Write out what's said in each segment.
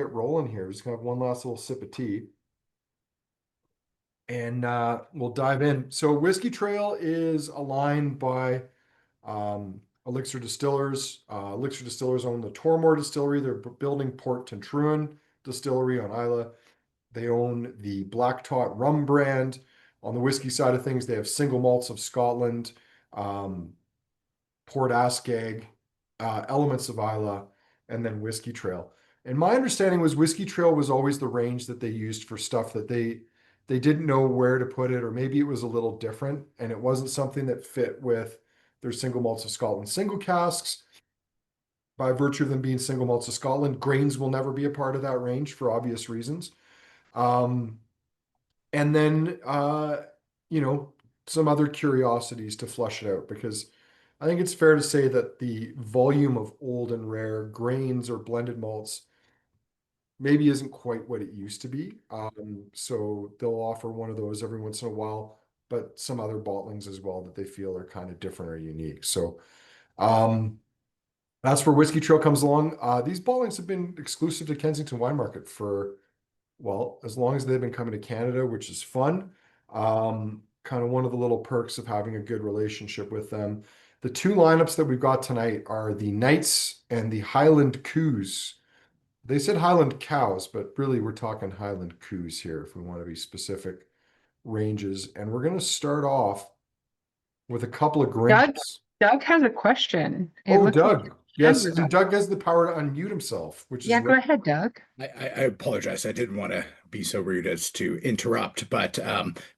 Get rolling here. Just gonna have one last little sip of tea, and we'll dive in. So, Whiskey Trail is aligned by Elixir Distillers. Elixir Distillers own the Tormore Distillery. They're building Port Tentruan Distillery on Islay. They own the Black Tot rum brand. On the whiskey side of things, they have Single Malts of Scotland, um, Port Askeg, Elements of Islay, and then Whiskey Trail. And my understanding was Whiskey Trail was always the range that they used for stuff that they didn't know where to put it, or maybe it was a little different, and it wasn't something that fit with their Single Malts of Scotland single casks. By virtue of them being Single Malts of Scotland, grains will never be a part of that range for obvious reasons. Um, and then you know, some other curiosities to flush it out, because I think it's fair to say that the volume of old and rare grains or blended malts maybe isn't quite what it used to be. So they'll offer one of those every once in a while, but some other bottlings as well that they feel are kind of different or unique. So um, that's where Whiskey Trail comes along. These bottlings have been exclusive to Kensington Wine Market for, well, as long as they've been coming to Canada, which is fun. Kind of one of the little perks of having a good relationship with them. The two lineups that we've got tonight are the Knights and the Highland Coos. They said Highland Cows, but really we're talking Highland Coos here if we want to be specific ranges. And we're going to start off with a couple of Doug, grains. Doug has a question. It Oh, looks like Doug. your hand Yes, was and up. Doug has the power to unmute himself, which is Yeah, go rare. ahead, Doug. I apologize. I didn't want to be so rude as to interrupt, but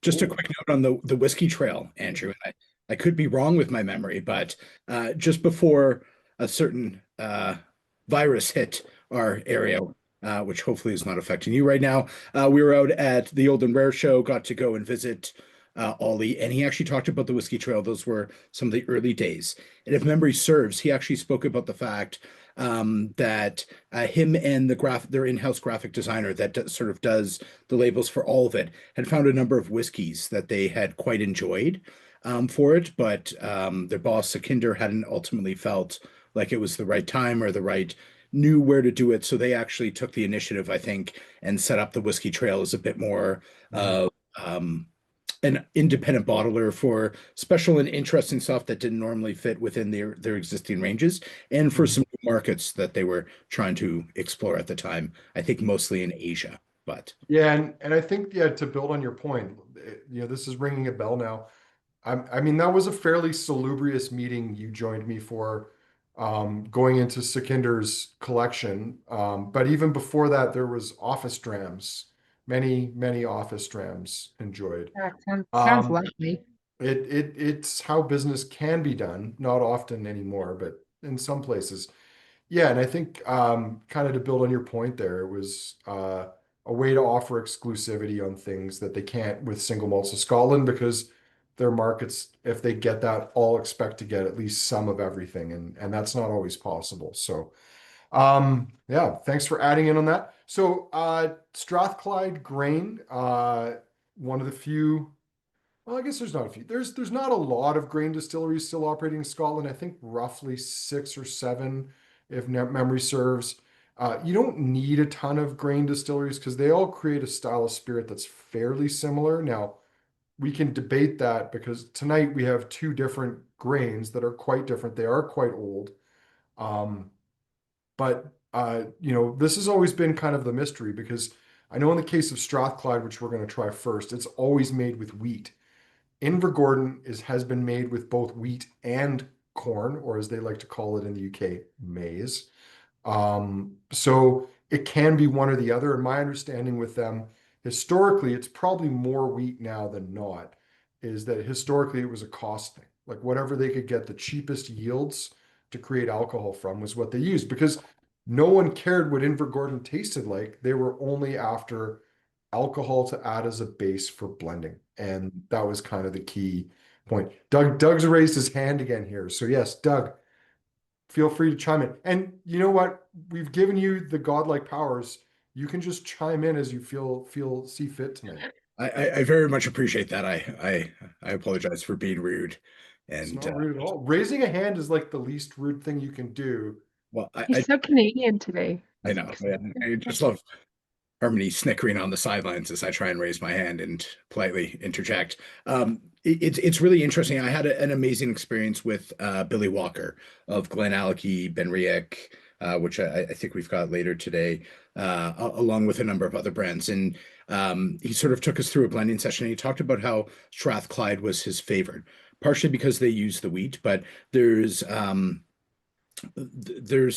just a Oh, quick note on the Whiskey Trail, Andrew. I could be wrong with my memory, but just before a certain virus hit our area, which hopefully is not affecting you right now, we were out at the Old and Rare show, got to go and visit Ollie, and he actually talked about the Whiskey Trail. Those were some of the early days. And if memory serves, he actually spoke about the fact that him and their in-house graphic designer that sort of does the labels for all of it had found a number of whiskeys that they had quite enjoyed for it, but their boss Sakinder hadn't ultimately felt like it was the right time or the right knew where to do it. So they actually took the initiative, I think, and set up the Whiskey Trail as a bit more mhm. um, an independent bottler for special and interesting stuff that didn't normally fit within their existing ranges, and for Mhm. some new markets that they were trying to explore at the time. I think mostly in Asia, but Yeah, and I think, yeah, to build on your point, this is ringing a bell now. I mean, that was a fairly salubrious meeting you joined me for, going into Sikinder's collection. But even before that, there was office drams, many office drams enjoyed. That sounds Um, lovely. it's how business can be done, not often anymore, but in some places. Yeah, and I think kind of to build on your point there, it was a way to offer exclusivity on things that they can't with single malts of Scotland, because their markets, if they get that, all expect to get at least some of everything, and that's not always possible. So yeah, thanks for adding in on that. So Strathclyde grain, one of the few. Well, I guess there's not a few. There's not a lot of grain distilleries still operating in Scotland. I think roughly six or seven, if memory serves. You don't need a ton of grain distilleries because they all create a style of spirit that's fairly similar. Now, we can debate that because tonight we have two different grains that are quite different. They are quite old. Um, but this has always been kind of the mystery, because I know in the case of Strathclyde, which we're going to try first, it's always made with wheat. Invergordon has been made with both wheat and corn, or as they like to call it in the UK, maize. So it can be one or the other. And my understanding with them, historically, it's probably more wheat now than not, is that historically it was a cost thing. Like whatever they could get the cheapest yields to create alcohol from was what they used, because no one cared what Invergordon tasted like. They were only after alcohol to add as a base for blending. And that was kind of the key point. Doug's raised his hand again here. So yes, Doug, feel free to chime in. And you know what? We've given you the godlike powers. You can just chime in as you see fit tonight. I very much appreciate that. I apologize for being rude, It's and not rude at all. Raising a hand is like the least rude thing you can do. well, He's so Canadian today. I know. Yeah. I just love Harmony snickering on the sidelines as I try and raise my hand and politely interject. It's really interesting. I had an amazing experience with Billy Walker of Glenallachie, BenRiach, which I think we've got later today, along with a number of other brands. And he sort of took us through a blending session. And he talked about how Strathclyde was his favorite, partially because they use the wheat, but there's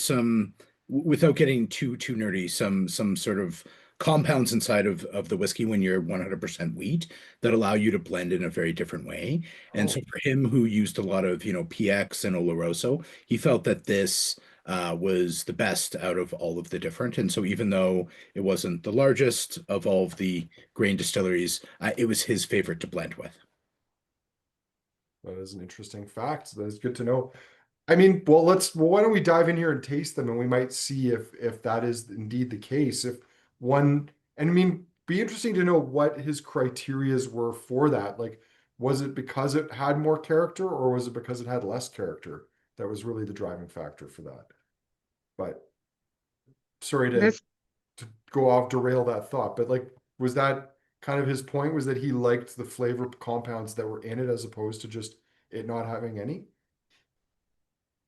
some, without getting too nerdy, some sort of compounds inside of the whiskey when you're 100% wheat that allow you to blend in a very different way. And so Oh, for him, who used a lot of PX and Oloroso, he felt that this was the best out of all of the different. And so even though it wasn't the largest of all of the grain distilleries, it was his favorite to blend with. that is an interesting fact. That's good to know. I mean, well, why don't we dive in here and taste them, and we might see if that is indeed the case. If one, and I mean, be interesting to know what his criterias were for that. Like, was it because it had more character, or was it because it had less character? That was really the driving factor for that. But sorry This to go off derail that thought, but like, was that kind of his point? Was that he liked the flavor compounds that were in it as opposed to just it not having any?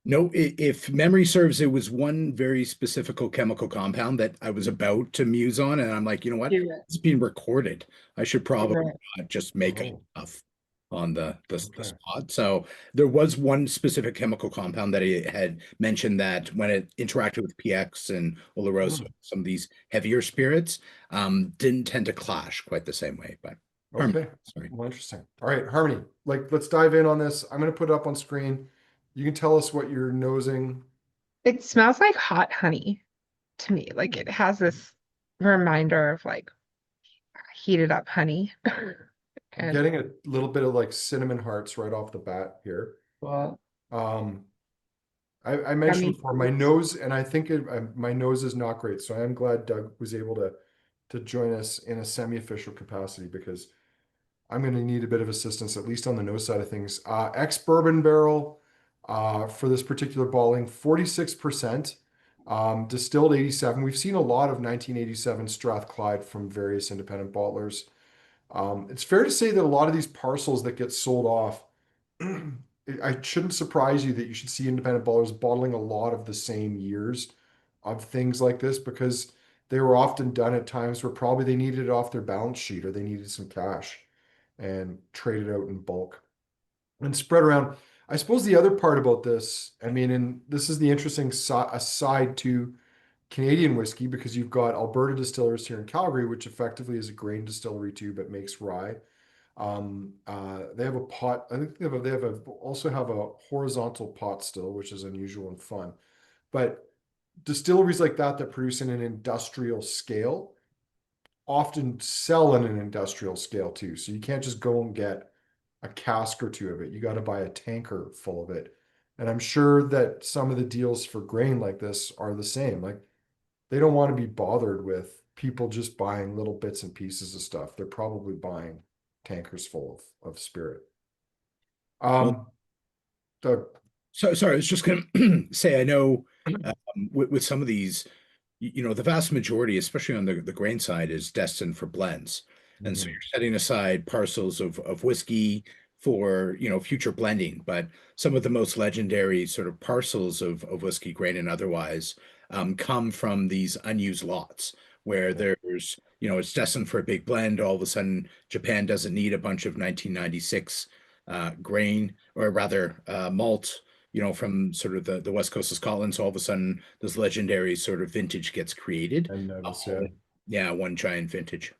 No, if memory serves, it was one very specific chemical compound that I was about to muse on, and I'm like, you know what? Yeah. It's being recorded. I should probably Right. not just make up Oh, stuff on the okay. spot. So there was one specific chemical compound that he had mentioned that when it interacted with PX and Oloroso, Hmm. some of these heavier spirits, didn't tend to clash quite the same way. But pardon me, Okay. sorry. Well, interesting. All right, Harmony, like let's dive in on this. I'm going to put it up on screen. You can tell us what you're nosing. It smells like hot honey to me. Like it has this reminder of like heated up honey. I'm And getting a little bit of like cinnamon hearts right off the bat here. well, Um, I got mentioned me. before my nose, and I think my nose is not great. So I am glad Doug was able to join us in a semi-official capacity because I'm going to need a bit of assistance, at least on the nose side of things. Ex-bourbon barrel for this particular bottling, 46%, distilled 87. We've seen a lot of 1987 Strathclyde from various independent bottlers. It's fair to say that a lot of these parcels that get sold off, I shouldn't surprise you that you should see independent bottlers bottling a lot of the same years of things like this because they were often done at times where probably they needed it off their balance sheet or they needed some cash and trade it out in bulk and spread around. I suppose the other part about this, I mean, and this is the interesting aside to Canadian whiskey because you've got Alberta Distillers here in Calgary, which effectively is a grain distillery too, but makes rye. They have a pot. I think also have a horizontal pot still, which is unusual and fun. But distilleries like that that produce in an industrial scale often sell in an industrial scale too. So you can't just go and get a cask or two of it. You got to buy a tanker full of it. And I'm sure that some of the deals for grain like this are the same. Like they don't want to be bothered with people just buying little bits and pieces of stuff. They're probably buying tankers full of spirit. Well, Um, the so sorry, I was just going to say, I know with some of these, the vast majority, especially on the grain side, is destined for blends. And so Mhm. you're setting aside parcels of whiskey for, future blending. But some of the most legendary sort of parcels of whiskey, grain and otherwise, come from these unused lots where there's, it's destined for a big blend. All of a sudden, Japan doesn't need a bunch of 1996 grain, or rather malt, from sort of the west coast of Scotland. So all of a sudden, this legendary sort of vintage gets created. And notice, yeah. All, yeah, one giant vintage.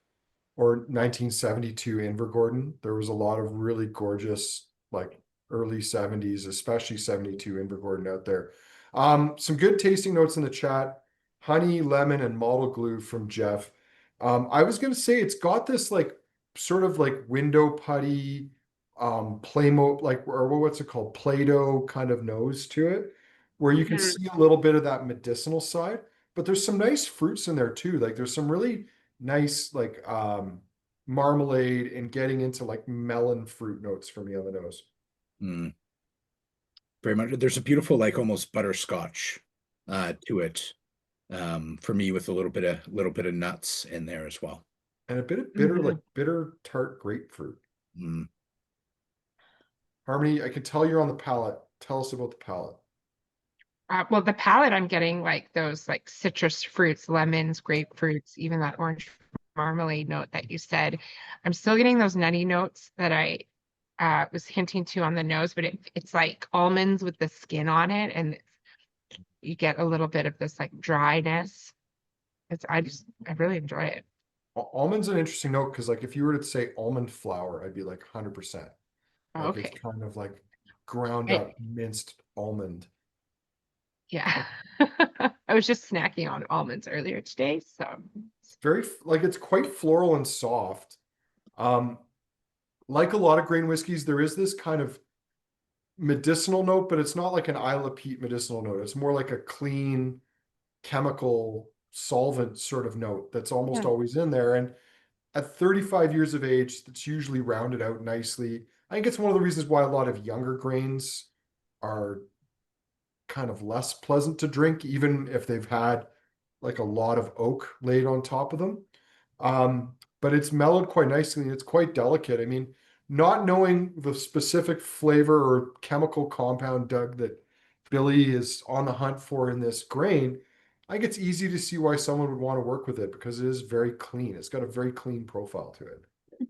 Or 1972 Invergordon. There was a lot of really gorgeous, like early 70s, especially 72 Invergordon out there. Some good tasting notes in the chat. Honey, lemon, and malto glue from Jeff. I was gonna say it's got this like sort of like window putty, Playmo, like or what's it called? Play-Doh kind of nose to it, where you can Mhm. see a little bit of that medicinal side, but there's some nice fruits in there too. Like there's some really nice like marmalade and getting into like melon fruit notes for me on the nose. Mm, very much. There's a beautiful, like almost butterscotch to it. for me with a little bit of nuts in there as well. And a bit of bitter, like Mhm. bitter tart grapefruit. Mm. Harmony, I can tell you're on the palate. Tell us about the palate. Well, the palate I'm getting like those like citrus fruits, lemons, grapefruits, even that orange marmalade note that you said. I'm still getting those nutty notes that I was hinting to on the nose, but it's like almonds with the skin on it, and you get a little bit of this like dryness. I really enjoy it. Almond's an interesting note because, like, if you were to say almond flour, I'd be like 100%. Like, it's Okay. kind of like ground I, up minced almond. yeah. I was just snacking on almonds earlier today, so Very, like, it's quite floral and soft. Um, like a lot of grain whiskeys, there is this kind of medicinal note, but it's not like an Isla Peat medicinal note. It's more like a clean chemical solvent sort of note that's almost yeah. always in there. And at 35 years of age, that's usually rounded out nicely. I think it's one of the reasons why a lot of younger grains are kind of less pleasant to drink, even if they've had like a lot of oak laid on top of them. But it's mellowed quite nicely and it's quite delicate. I mean, not knowing the specific flavor or chemical compound, Doug, that Billy is on the hunt for in this grain, I think it's easy to see why someone would want to work with it because it is very clean. It's got a very clean profile to it.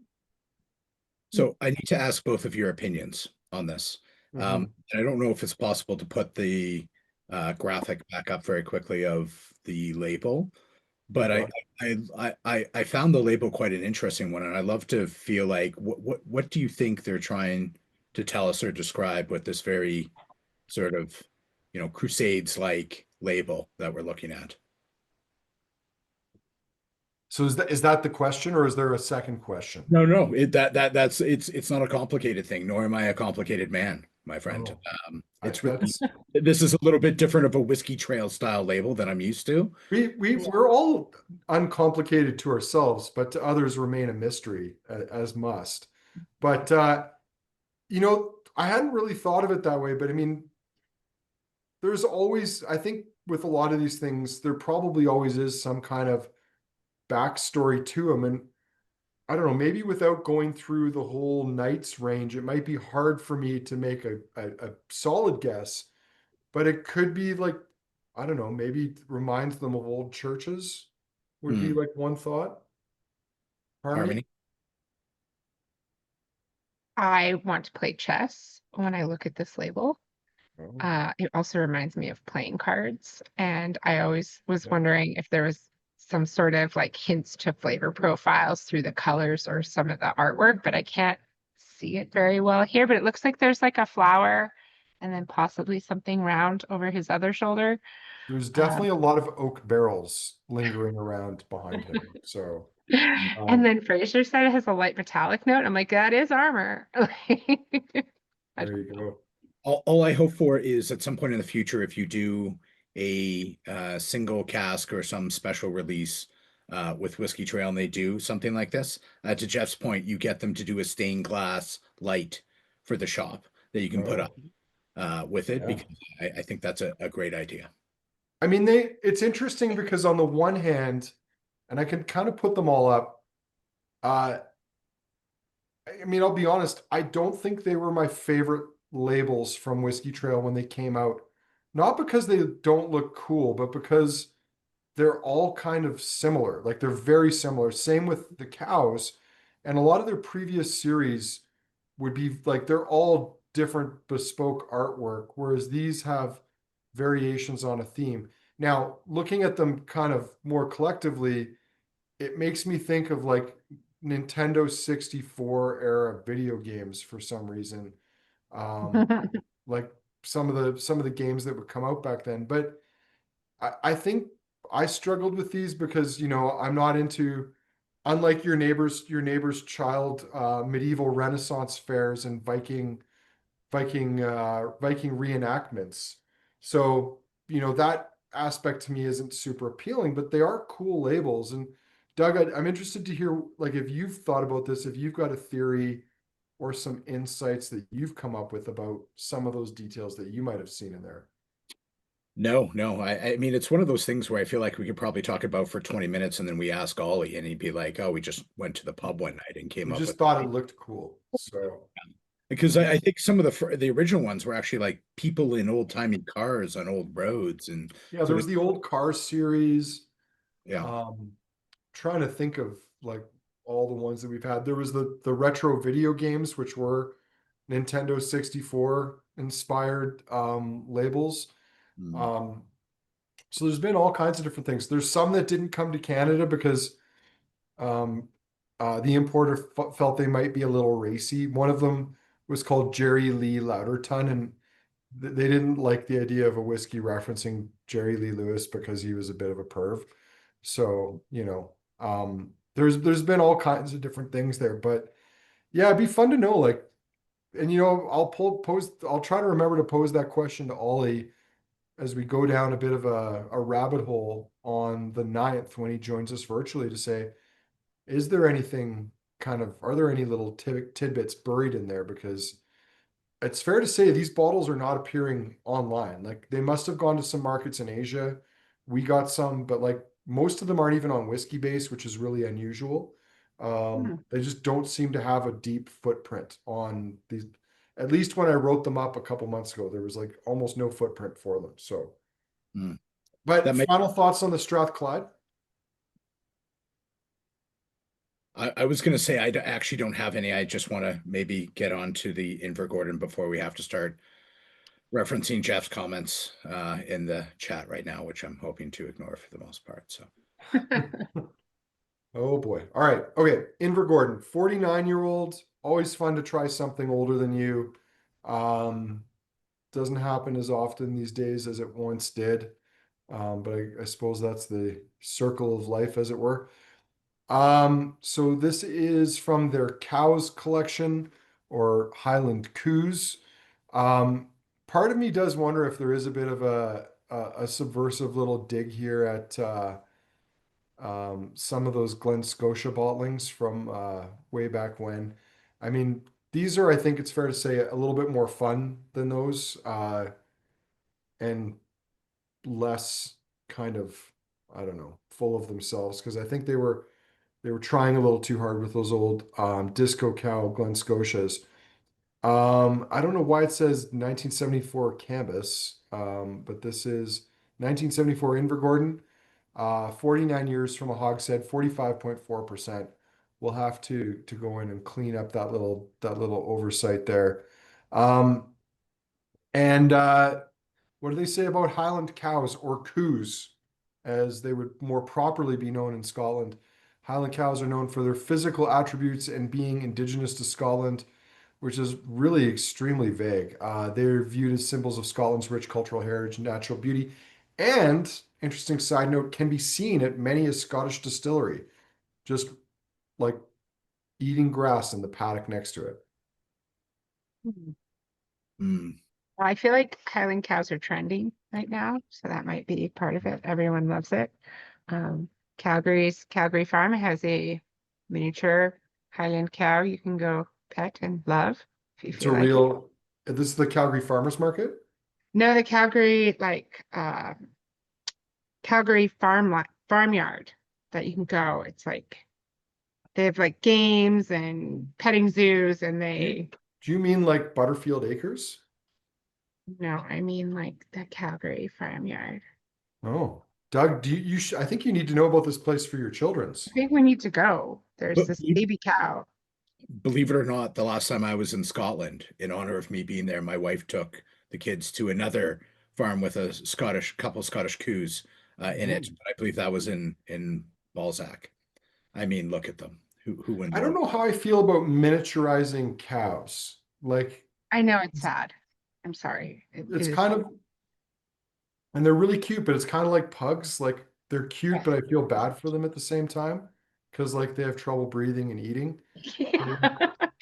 So I need to ask both of your opinions on this. Mhm. And I don't know if it's possible to put the graphic back up very quickly of the label, but I, Got it. I found the label quite an interesting one, and I love to feel like what do you think they're trying to tell us or describe with this very sort of Crusades like label that we're looking at? So is that the question, or is there a second question? No, no, that's it's not a complicated thing, nor am I a complicated man, my friend. Oh, It's really that's this is a little bit different of a whiskey trail style label than I'm used to. we're all uncomplicated to ourselves, but to others remain a mystery as must. But I hadn't really thought of it that way, but I mean, there's always, I think with a lot of these things, there probably always is some kind of backstory to them. And I don't know, maybe without going through the whole Knights range, it might be hard for me to make a solid guess, but it could be like, I don't know, maybe it reminds them of old churches would be Hmm. like one thought. Harmony? Harmony. I want to play chess when I look at this label. Oh, It also reminds me of playing cards, and I always was yeah. wondering if there was some sort of like hints to flavor profiles through the colors or some of the artwork, but I can't see it very well here. But it looks like there's like a flower and then possibly something round over his other shoulder. There's Um, definitely a lot of oak barrels lingering around behind him. So, and um, then Fraser said it has a light metallic note. I'm like, that is armor. I there don't you go. All I hope for is at some point in the future, if you do a single cask or some special release with Whiskey Trail, and they do something like this, to Jeff's point, you get them to do a stained glass light for the shop that you can put up Oh, with it, yeah. because I think that's a great idea. I mean, it's interesting because on the one hand, and I can kind of put them all up. Uh, I mean, I'll be honest, I don't think they were my favorite labels from Whiskey Trail when they came out. Not because they don't look cool, but because they're all kind of similar. Like they're very similar. Same with the cows. And a lot of their previous series would be like they're all different bespoke artwork, whereas these have variations on a theme. Now, looking at them kind of more collectively, it makes me think of like Nintendo 64 era video games for some reason. Um, know. like some of the games that would come out back then. But I think I struggled with these because I'm not into, unlike your neighbor's child, medieval Renaissance fairs and Viking reenactments. So that aspect to me isn't super appealing, but they are cool labels. And Doug, I'm interested to hear like if you've thought about this, if you've got a theory or some insights that you've come up with about some of those details that you might have seen in there. No, no. I mean, it's one of those things where I feel like we could probably talk about for 20 minutes and then we ask Ollie and he'd be like, oh, we just went to the pub one night and came We up just with thought it looked cool. So because I think some of the original ones were actually like people in old timey cars on old roads and yeah, there sort was of the old car series. yeah. Trying to think of like all the ones that we've had. There was the retro video games, which were Nintendo 64 inspired labels. Mm, Um, so there's been all kinds of different things. There's some that didn't come to Canada because um, the importer felt they might be a little racy. One of them was called Jerry Lee Louderton, and they didn't like the idea of a whiskey referencing Jerry Lee Lewis because he was a bit of a perv. So, there's been all kinds of different things there, but yeah, it'd be fun to know, like, and I'll try to remember to pose that question to Ollie as we go down a bit of a rabbit hole on the 9th when he joins us virtually to say, is there anything are there any little tidbits buried in there? Because it's fair to say these bottles are not appearing online. Like they must have gone to some markets in Asia. We got some, but like most of them aren't even on Whiskey Base, which is really unusual. Hmm. They just don't seem to have a deep footprint on these. At least when I wrote them up a couple months ago, there was like almost no footprint for them. So, mm. but That may final thoughts on the Strathclyde? I was going to say actually don't have any. I just want to maybe get on to the Invergordon before we have to start referencing Jeff's comments in the chat right now, which I'm hoping to ignore for the most part. So Oh boy. All right. Okay. Invergordon, 49-year-old, always fun to try something older than you. Um, doesn't happen as often these days as it once did. But I suppose that's the circle of life, as it were. So this is from their cows collection or Highland Coos. Um, Part of me does wonder if there is a bit of a subversive little dig here at some of those Glen Scotia bottlings from way back when. I mean, these are, I think it's fair to say, a little bit more fun than those, and less kind of, I don't know, full of themselves because I think they were trying a little too hard with those old Disco Cow Glen Scotias. I don't know why it says 1974 Canvas, but this is 1974 Invergordon. 49 years from a hogshead, 45.4%. We'll have to go in and clean up that little oversight there. Um, and what do they say about Highland cows or coos, as they would more properly be known in Scotland? Highland cows are known for their physical attributes and being indigenous to Scotland, which is really extremely vague. They're viewed as symbols of Scotland's rich cultural heritage and natural beauty. And, interesting side note, can be seen at many a Scottish distillery, just like eating grass in the paddock next to it. mm, I feel like Highland cows are trending right now, so that might be part of it. Everyone loves it. Calgary Farm has a miniature Highland cow you can go pet and love if you It's a feel like it. real, this is the Calgary Farmers Market. No, the Calgary Calgary farmyard that you can go. It's like they have like games and petting zoos, and Do you, they do you mean like Butterfield Acres? no, I mean like the Calgary farmyard. Oh, Doug, I think you need to know about this place for your I children's. think we need to go. There's but this baby cow. believe it or not, the last time I was in Scotland, in honor of me being there, my wife took the kids to another farm with a couple Scottish coos in it. Hmm. But I believe that was in Balzac. I mean, look at them. Who wouldn't I don't love? know how I feel about miniaturizing cows. Like I know it's sad. I'm sorry. It it's is. kind of, and they're really cute, but it's kind of like pugs. Like they're cute, but I feel bad for them at the same time because like they have trouble breathing and eating.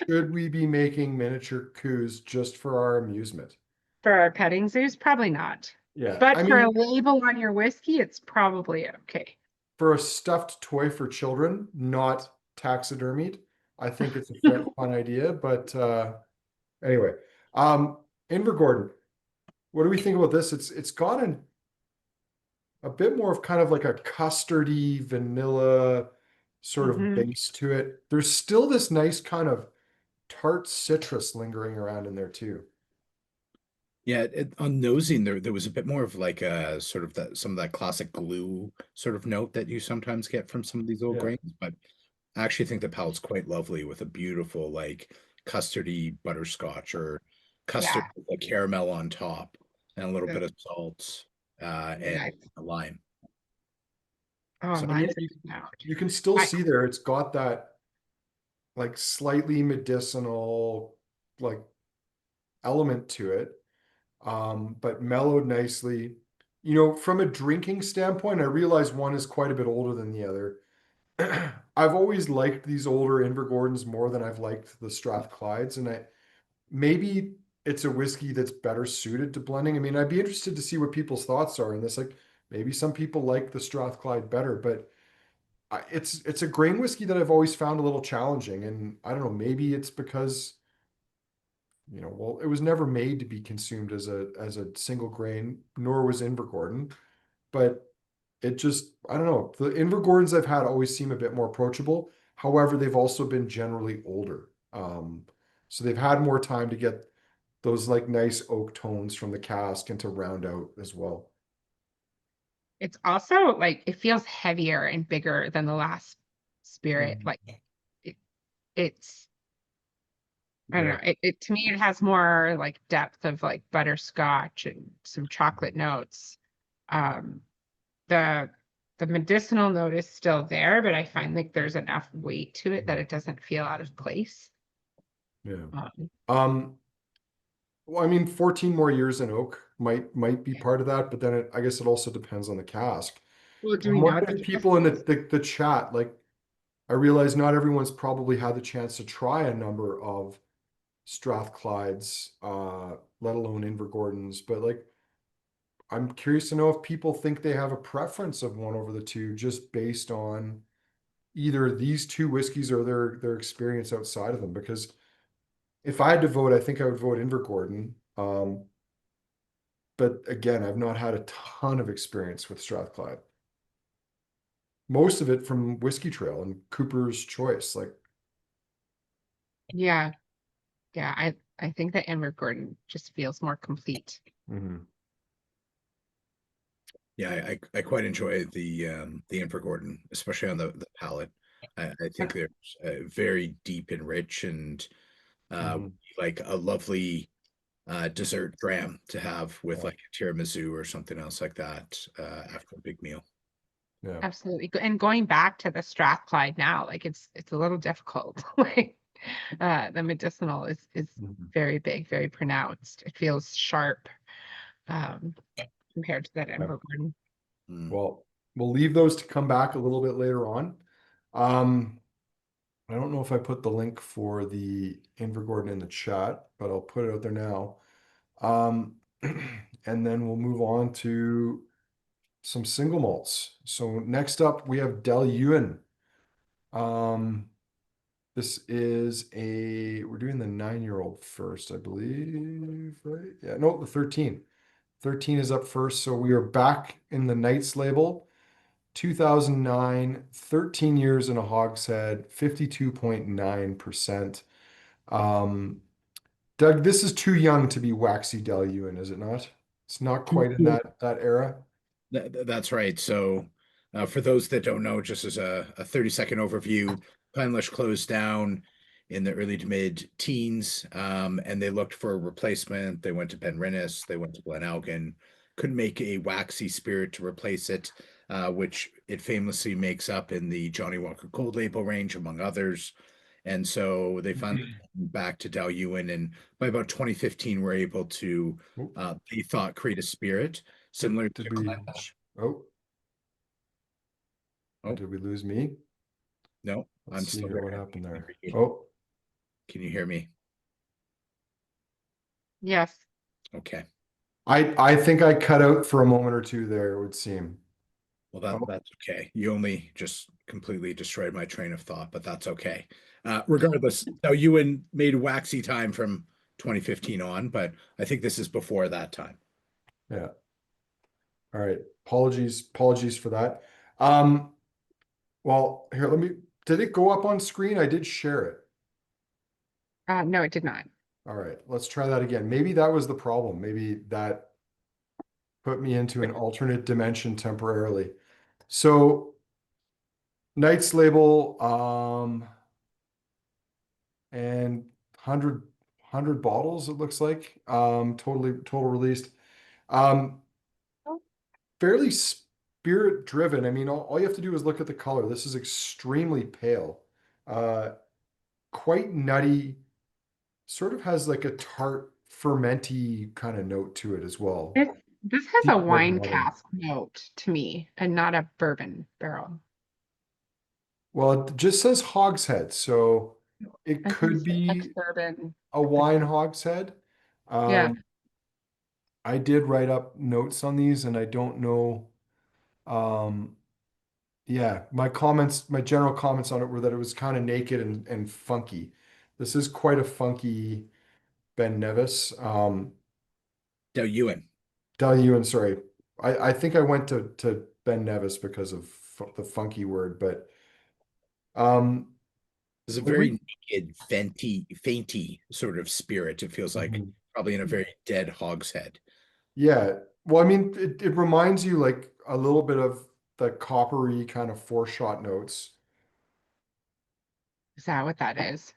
Should we be making miniature coos just for our amusement? For our petting zoos, probably not. Yeah, I But for a mean, label on your whiskey, it's probably okay. for a stuffed toy for children, not taxidermied, I think it's a fun idea. But anyway, um, Invergordon, what do we think about this? It's gone in a bit more of kind of like a custardy vanilla sort of Mhm. base to it. There's still this nice kind of tart citrus lingering around in there too. Yeah, on nosing there was a bit more of like a sort of that some of that classic glue sort of note that you sometimes get from some of these old Yeah. grains, but I actually think the palate's quite lovely with a beautiful like custardy butterscotch or custard Yeah. with a caramel on top and a little Yeah. bit of salt and Yeah. a lime. Oh, So I mean, lime's a good note. you can still I see there it's got that like slightly medicinal like element to it, but mellowed nicely. You know, from a drinking standpoint, I realize one is quite a bit older than the other. I've always liked these older Invergordons more than I've liked the Strathclydes, and I maybe it's a whiskey that's better suited to blending. I mean, I'd be interested to see what people's thoughts are in this. Like, maybe some people like the Strathclyde better, but it's a grain whiskey that I've always found a little challenging, and I don't know, maybe it's because well, it was never made to be consumed as a single grain, nor was Invergordon, but it just I don't know. The Invergordons I've had always seem a bit more approachable. However, they've also been generally older. So they've had more time to get those like nice oak tones from the cask and to round out as well. It's also like it feels heavier and bigger than the last spirit. Mhm. Like it, it's I don't Yeah. know. It to me it has more like depth of like butterscotch and some chocolate notes. Um the the medicinal note is still there, but I find like there's enough weight to it that it doesn't feel out of place. Yeah. Um, Um, well, I mean, 14 more years in oak might be part of that, but then I guess it also depends on the cask. well, do I'm we know what the wondering, cask people in is? the chat, like I realize not everyone's probably had the chance to try a number of Strathclydes, let alone Invergordons, but like I'm curious to know if people think they have a preference of one over the two just based on either these two whiskeys or their experience outside of them. Because if I had to vote, I think I would vote Invergordon. But again, I've not had a ton of experience with Strathclyde. Most of it from Whisky Trail and Cooper's Choice. Like, Yeah, yeah. I think that Invergordon just feels more complete. mhm. Yeah, I quite enjoy the Invergordon, especially on the palate. I think they're very deep and rich and Mhm. like a lovely dessert dram to have with Yeah, like a tiramisu or something else like that after a big meal. yeah. Absolutely. And going back to the Strathclyde now, like it's a little difficult. Like the medicinal is Mhm. very big, very pronounced. It feels sharp um compared to that Yeah. Invergordon. Mm. Well, we'll leave those to come back a little bit later on. Um, I don't know if I put the link for the Invergordon in the chat, but I'll put it out there now. Um, and then we'll move on to some single malts. So next up we have Dailuaine. Um, this is we're doing the 9-year-old first, I believe, right? Yeah, no, the 13. 13 is up first. So we are back in the Knights label. 2009, 13 years in a hogshead, 52.9%. Um, Doug, this is too young to be waxy Dailuaine, is it not? It's not quite in that era. That's right. So, for those that don't know, just as a 30-second overview, Clynelish closed down in the early to mid teens, and they looked for a replacement. They went to Benrinnes, they went to Glenalgan, couldn't make a waxy spirit to replace it, which it famously makes up in the Johnny Walker Gold Label range, among others. And so they finally came back to Dailuaine, and by about 2015, were able to, Oh, they thought, create a spirit did similar did to we Clynelish. oh, Oh, did we lose me? no, Let's I'm see still here there. what happened there. You. Oh, Can you hear me? Yes. Okay. I think I cut out for a moment or two there, it would seem. Well, Oh, that's okay. You only just completely destroyed my train of thought, but that's okay. Regardless, now Ewan made waxy time from 2015 on, but I think this is before that time. yeah. All right. Apologies for that. Um, well, here, did it go up on screen? I did share it. No, it did not. All right, let's try that again. Maybe that was the problem. Maybe that put me into an alternate dimension temporarily. So Knight's label, and 100 bottles, it looks like, total released. Um, Fairly spirit driven. I mean, all you have to do is look at the color. This is extremely pale, uh, quite nutty, sort of has like a tart, fermenty kind of note to it as well. This has Deep a red wine wine. cask note to me and not a bourbon barrel. Well, it just says hogshead, so it I think could it's be ex-bourbon. a wine hogshead. Yeah. Um, I did write up notes on these, and I don't know. Um, yeah, my general comments on it were that it was kind of naked and funky. This is quite a funky Ben Nevis. Dailuaine. Dailuaine, sorry. I think I went to Ben Nevis because of the funky word, but um, It's a like we. very naked, fainty sort of spirit. It feels like Mhm. probably in a very dead hogshead. Yeah. Well, I mean, it reminds you like a little bit of the coppery kind of four-shot notes. Is that what that is?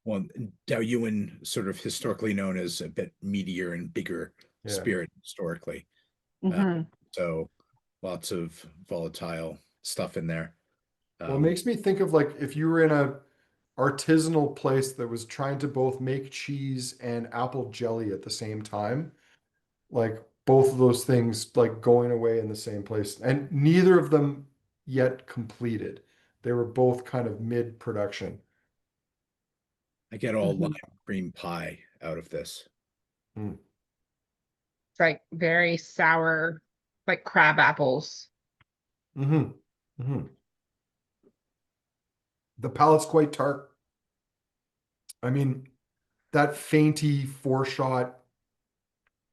Well, Dailuaine sort of historically known as a bit meatier and bigger Yeah. spirit historically. Hmm. So lots of volatile stuff in there. Well, it makes me think of like if you were in a artisanal place that was trying to both make cheese and apple jelly at the same time, like both of those things like going away in the same place, and neither of them yet completed. They were both kind of mid-production. I get all lime Hmm. cream pie out of this. Hmm. It's like very sour, like crab apples. Mm-hmm. Mm-hmm. The palate's quite tart. I mean, that fainty four-shot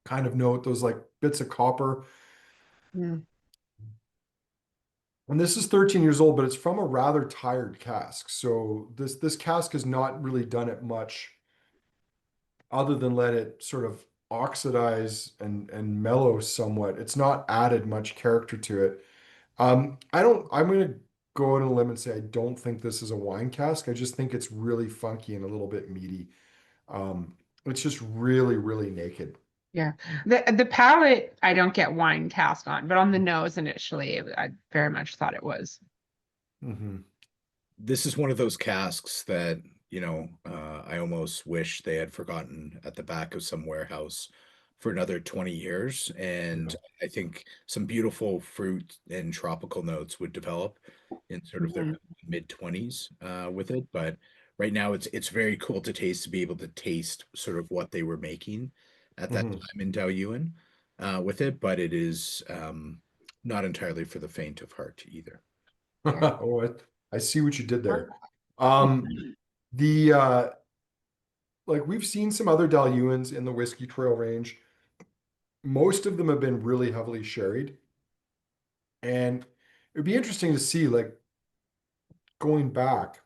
kind of note, those like bits of copper. Mm. And this is 13 years old, but it's from a rather tired cask. So this cask has not really done it much other than let it sort of oxidize and mellow somewhat. It's not added much character to it. I'm gonna go on a limb and say I don't think this is a wine cask. I just think it's really funky and a little bit meaty. Um, it's just really, really naked. Yeah. The palate I don't get wine cast on, but on the nose initially, I very much thought it was. Hmm. This is one of those casks that, I almost wish they had forgotten at the back of some warehouse for another 20 years. And Yeah. I think some beautiful fruit and tropical notes would develop in sort of their Mhm. mid 20s with it. But right now it's very cool to taste, to be able to taste sort of what they were making at that Hmm. time in Dailuaine with it. But it is not entirely for the faint of heart either. Yeah. Oh, I see what you did there. Um, the like we've seen some other Dailuaines in the Whiskey Trail range. Most of them have been really heavily sherried, and it would be interesting to see like going back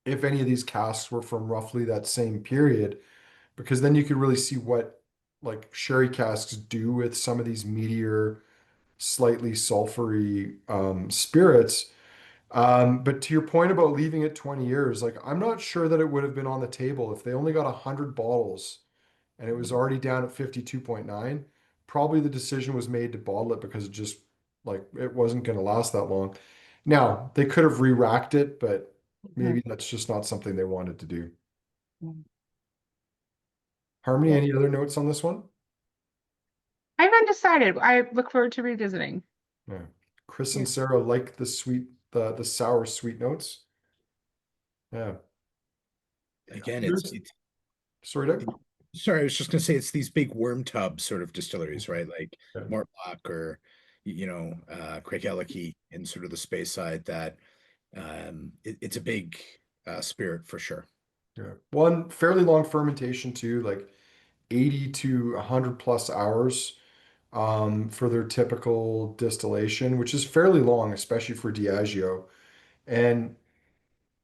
if any of these casks were from roughly that same period, because then you could really see what like sherry casks do with some of these meatier, slightly sulfury spirits. But to your point about leaving it 20 years, like I'm not sure that it would have been on the table if they only got 100 bottles and it was already down at 52.9. Probably the decision was made to bottle it because it just like it wasn't going to last that long. Now, they could have re-racked it, but Mhm. maybe that's just not something they wanted to do. Mhm. Harmony, Yeah. any other notes on this one? I'm undecided. I look forward to revisiting. Yeah. Chris Yeah. and Sarah like the sour sweet notes. Yeah. Again, Here's, sorry, Doug. sorry, I was just gonna say it's these big worm tub sort of distilleries, right? Like Yeah. Mortlach or Craig in sort of the space side that it's a big spirit for sure. Yeah. One fairly long fermentation too, like 80 to 100 plus hours. for their typical distillation, which is fairly long, especially for Diageo. And,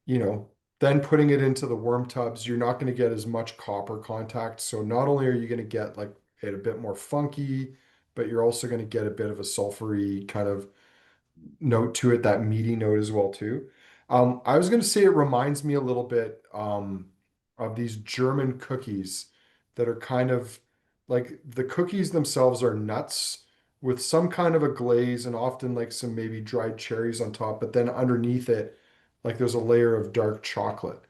you know, then putting it into the worm tubs, you're not going to get as much copper contact. So not only are you going to get like it a bit more funky, but you're also going to get a bit of a sulfury kind of note to it, that meaty note as well too. I was going to say it reminds me a little bit of these German cookies that are kind of like the cookies themselves are nuts with some kind of a glaze and often like some maybe dried cherries on top, but then underneath it, like there's a layer of dark chocolate.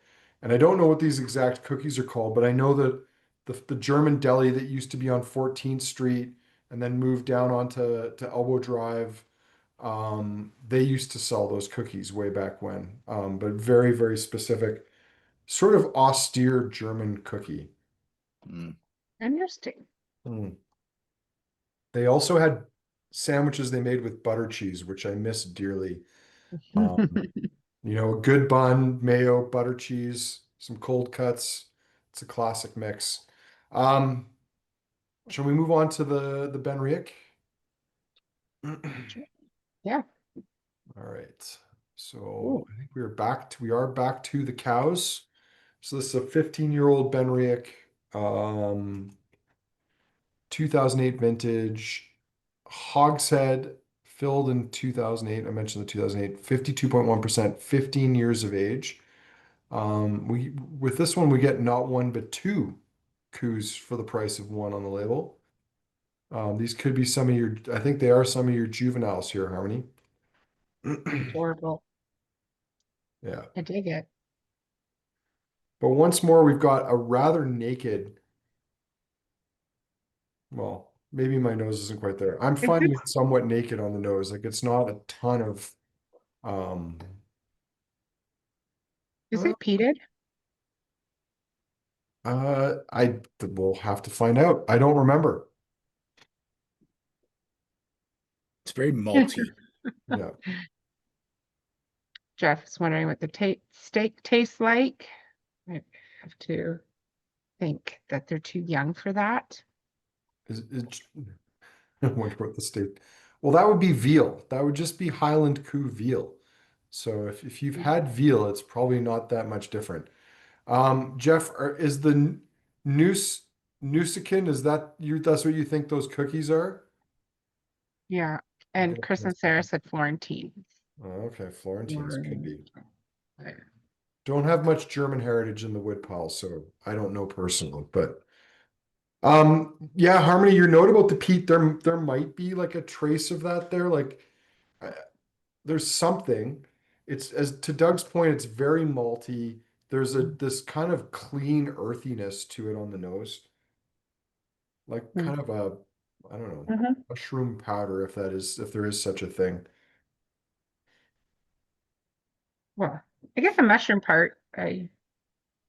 And I don't know what these exact cookies are called, but I know that the German deli that used to be on 14th Street and then moved down onto Elbow Drive, they used to sell those cookies way back when, but very, very specific, sort of austere German cookie. Mm. Interesting. Mm. They also had sandwiches they made with butter cheese, which I miss dearly. Um, you know, a good bun, mayo, butter cheese, some cold cuts. It's a classic mix. Um, shall we move on to the BenRiach? Yeah. All right. So Ooh. I think we are back to the cows. So this is a 15-year-old BenRiach, 2008 vintage, hogshead, filled in 2008. I mentioned the 2008, 52.1%, 15 years of age. We with this one we get not one but two coos for the price of one on the label. These could be some of your, I think they are some of your juveniles here, Harmony. Adorable. Yeah. I dig it. But once more, we've got a rather naked, well, maybe my nose isn't quite there. I'm Is finding this it somewhat naked on the nose. Like it's not a ton of, um, is uh, it peated? I will have to find out. I don't remember. It's very malty. Yeah. Jeff is wondering what the steak tastes like. I have to think that they're too young for that. Is it, I wonder what the state. Well, that would be veal. That would just be Highland Coo veal. So if you've had veal, it's probably not that much different. Jeff, is the noose Noosekin, is that you? That's what you think those cookies are? Yeah. Okay, And Chris and Sarah said Florentine. oh, okay, Florentines could be. Yeah. Don't have much German heritage in the woodpile, so I don't know personally. But yeah, Harmony, your note about the peat, there might be like a trace of that there. Like uh, there's something. It's as to Doug's point, it's very malty. There's a this kind of clean earthiness to it on the nose, like kind of a, I don't know, Mhm. mushroom powder, if there is such a thing. Well, I guess the mushroom part, I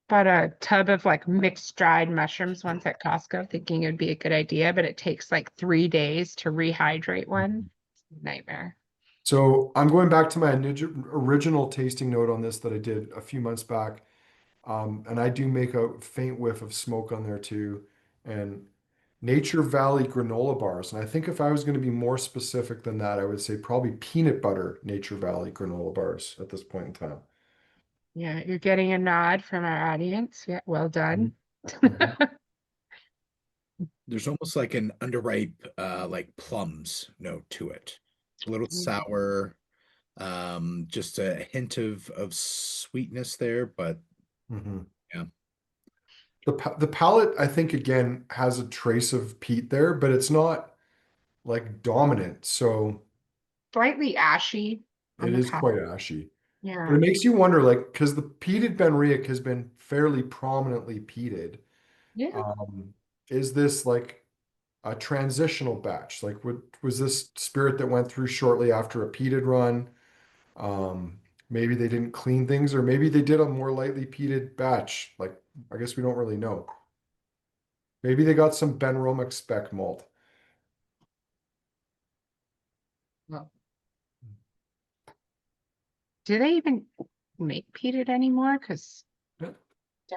bought a tub of like mixed dried mushrooms once at Costco, thinking it would be a good idea, but it takes like 3 days to rehydrate one. Nightmare. So I'm going back to my original tasting note on this that I did a few months back. And I do make a faint whiff of smoke on there too. And Nature Valley granola bars. And I think if I was going to be more specific than that, I would say probably peanut butter Nature Valley granola bars at this point in time. Yeah, you're getting a nod from our audience. Yeah, well done. Mhm. There's almost like an underripe, like plums note to it. A little sour, just a hint of sweetness there, but Mhm. yeah. The palate, I think, again, has a trace of peat there, but it's not like dominant. So Slightly ashy on it the is quite palate. ashy. But it Yeah. makes you wonder, like, because the peated Benriach has been fairly prominently peated. Yeah. Um, is this like a transitional batch? Like, was this spirit that went through shortly after a peated run? Um, maybe they didn't clean things, or maybe they did a more lightly peated batch. Like, I guess we don't really know. Maybe they got some BenRiach spec malt. Well, do they even make peated anymore? Because Yeah.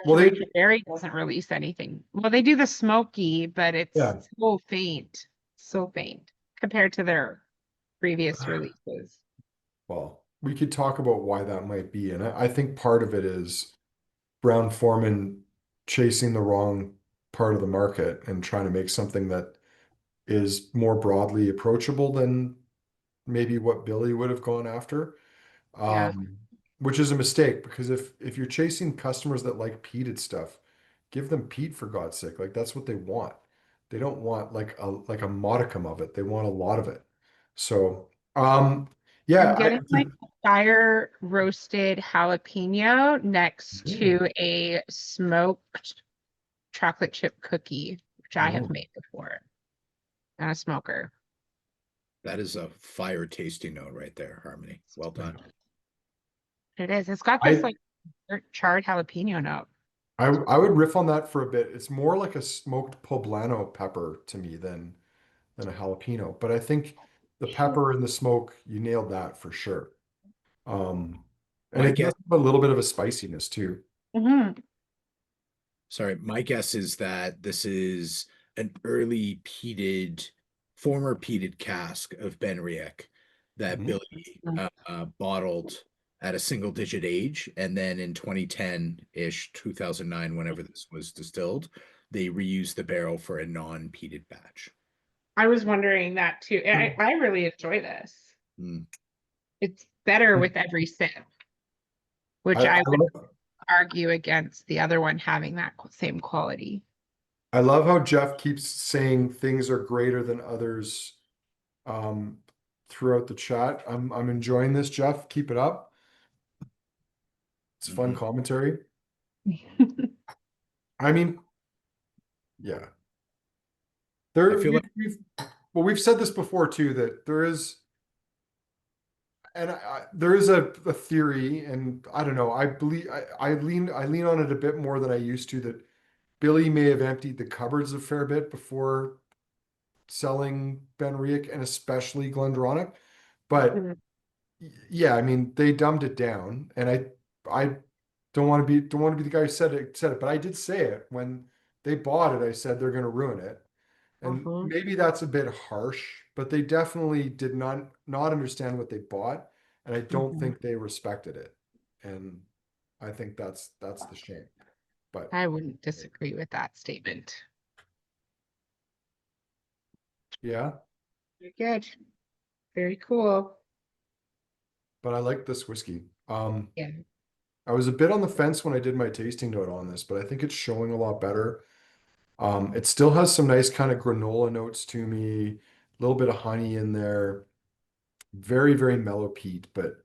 Well, they, Destination Berry doesn't release anything. Well, they do the smoky, but it's yeah. so faint. so faint compared to their previous releases. Well, we could talk about why that might be. And I think part of it is Brown Forman chasing the wrong part of the market and trying to make something that is more broadly approachable than maybe what Billy would have gone after. Yeah. Which is a mistake because if you're chasing customers that like peated stuff, give them peat for God's sake. Like that's what they want. They don't want like a modicum of it. They want a lot of it. So I'm yeah, getting like fire roasted jalapeno next to a smoked chocolate chip cookie, which I have made before, and a smoker. That is a fire tasting note right there, Harmony. Well done. It is. It's got this I like charred jalapeno note. I would riff on that for a bit. It's more like a smoked poblano pepper to me than a jalapeno. But I think the pepper and the smoke, you nailed that for sure. And My it guess, does have a little bit of a spiciness too. Mm-hmm. sorry, my guess is that this is an early peated, former peated cask of BenRiach that Mhm. Billy bottled at a single digit age. And then in 2010-ish, 2009, whenever this was distilled, they reused the barrel for a non-peated batch. I was wondering that too. I really enjoy this. Mm. It's better with every sip, which I would argue against the other one having that same quality. I love how Jeff keeps saying things are greater than others um, throughout the chat. I'm enjoying this, Jeff. Keep it up. It's fun commentary. I mean, yeah. I feel like We've said this before too, that there is there is a theory, and I don't know. I believe I lean on it a bit more than I used to. That Billy may have emptied the cupboards a fair bit before selling BenRiach and especially Glendronach. But Mhm. yeah, I mean they dumbed it down, and I don't want to be the guy who said it, but I did say it when they bought it. I said they're going to ruin it. And Uh-huh. maybe that's a bit harsh, but they definitely did not understand what they bought, and I don't Mhm. think they respected it. And I think that's the shame. But I wouldn't disagree with that statement. yeah, Very good. Very cool. but I like this whiskey. Yeah. I was a bit on the fence when I did my tasting note on this, but I think it's showing a lot better. It still has some nice kind of granola notes to me, a little bit of honey in there, very, very mellow peat, but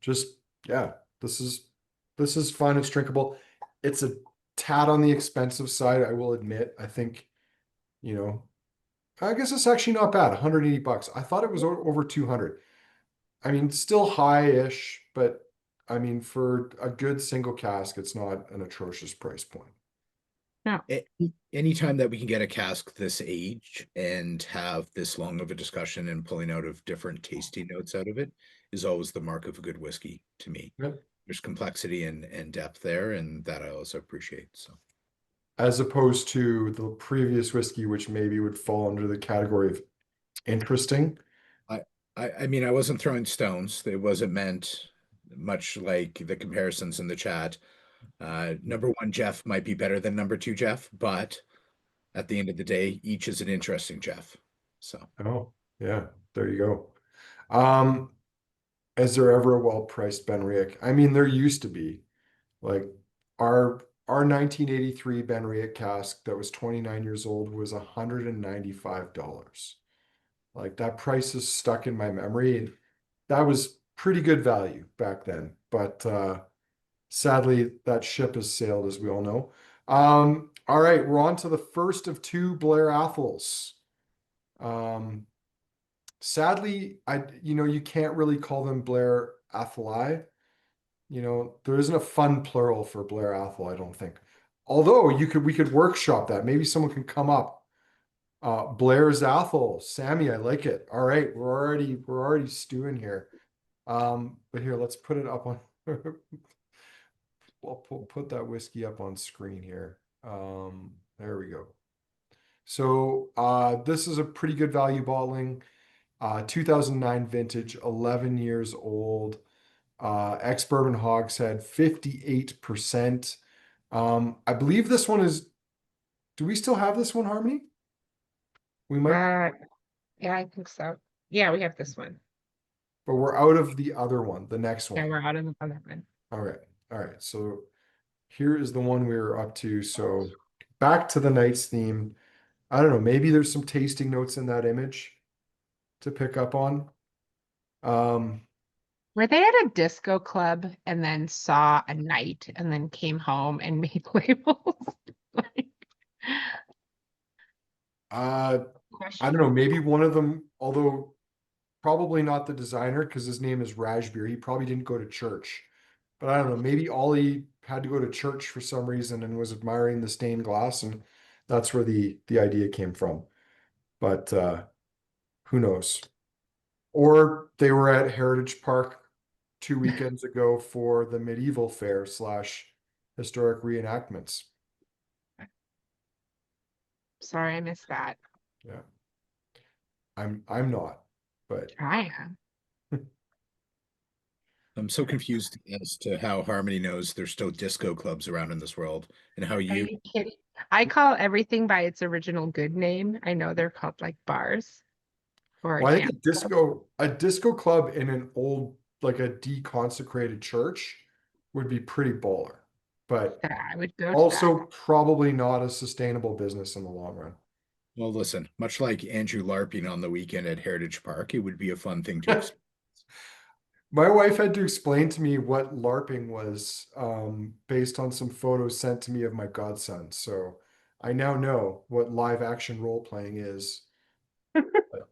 just yeah, this is this is fun. It's drinkable. It's a tad on the expensive side, I will admit. I think, you know, I guess it's actually not bad. 180 bucks. I thought it was over 200. I mean, still high-ish, but I mean, for a good single cask, it's not an atrocious price point. No. Anytime that we can get a cask this age and have this long of a discussion and pulling out of different tasty notes out of it is always the mark of a good whiskey to me. Yep. There's complexity and depth there, and that I also appreciate. So, As opposed to the previous whiskey, which maybe would fall under the category of interesting. I, I mean, I wasn't throwing stones. It wasn't meant much like the comparisons in the chat. Number one Jeff might be better than number two Jeff, but at the end of the day, each is an interesting Jeff. So, Oh, yeah, there you go. Um, is there ever a well-priced BenRiach? I mean, there used to be. Like our 1983 BenRiach cask that was 29 years old was $195. Like that price is stuck in my memory, and that was pretty good value back then. But sadly, that ship has sailed, as we all know. All right, we're on to the first of two Blair Athols. Um, sadly, you can't really call them Blair Atholi. There isn't a fun plural for Blair Athol, I don't think. Although we could workshop that. Maybe someone can come up. Blair's Athol, Sammy, I like it. All right, we're already stewing here. But here, let's put it up on. We'll put that whiskey up on screen here. There we go. So this is a pretty good value bottling. 2009 vintage, 11 years old. Ex-bourbon hogshead, 58%. I believe this one is, do we still have this one, Harmony? We might, Uh, yeah, I think so. Yeah, we have this one. but we're out of the other one, the next Yeah, one. we're out of the other one. All right. All right. So here is the one we were up to. So back to the night's theme. I don't know, maybe there's some tasting notes in that image to pick up on. Were they at a disco club and then saw a night and then came home and made labels? Like, I question. don't know, maybe one of them, although probably not the designer because his name is Rajbir. He probably didn't go to church. But I don't know, maybe Ollie had to go to church for some reason and was admiring the stained glass, and that's where the idea came from. But who knows? Or they were at Heritage Park 2 weekends ago for the medieval fair slash historic reenactments. Sorry, I missed that. Yeah. I'm not, but I am. I'm so confused as to how Harmony knows there's still disco clubs around in this world and how Are you you kidding? I call everything by its original good name. I know they're called like bars or a well, I think dance club. a disco club in an old, like a deconsecrated church would be pretty baller, but Yeah, I would go to that. also probably not a sustainable business in the long run. well, listen, much like Andrew LARPing on the weekend at Heritage Park, it would be a fun thing to experience. My wife had to explain to me what LARPing was, based on some photos sent to me of my godson. So I now know what live action role playing is.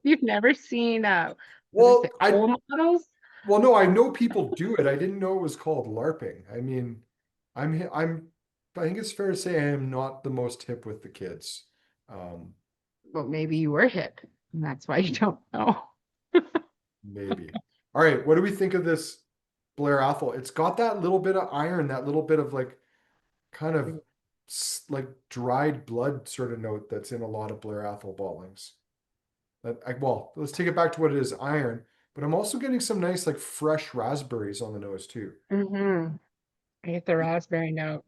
You've never seen what is Well, it, role models? no, I know people do it. I didn't know it was called LARPing. I mean, I think it's fair to say I am not the most hip with the kids. Um, Well, maybe you were hip, and that's why you don't know. maybe. All right, what do we think of this Blair Athol? It's got that little bit of iron, that little bit of like kind of like dried blood sort of note that's in a lot of Blair Athol bottlings. Well, let's take it back to what it is, iron, but I'm also getting some nice like fresh raspberries on the nose too. Mm-hmm. I get the raspberry note.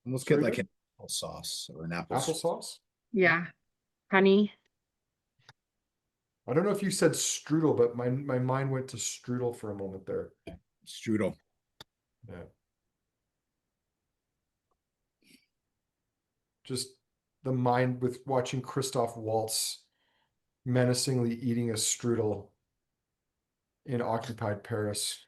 Almost get Sorry, like Ben? an apple sauce or an apple Applesauce? Yeah, honey. I don't know if you said strudel, but my mind went to strudel for a moment there. strudel. Yeah. Just the mind with watching Christoph Waltz menacingly eating a strudel in occupied Paris.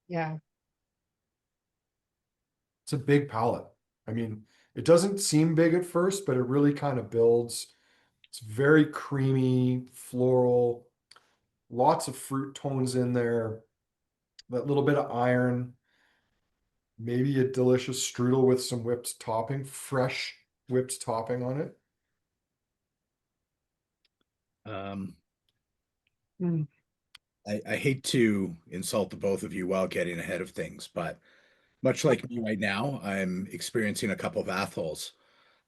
Yeah. It's a big palate. I mean, it doesn't seem big at first, but it really kind of builds. It's very creamy, floral, lots of fruit tones in there, that little bit of iron, maybe a delicious strudel with some whipped topping, fresh whipped topping on it. Um, Mm. I hate to insult the both of you while getting ahead of things, but much like me right now, I'm experiencing a couple of Athols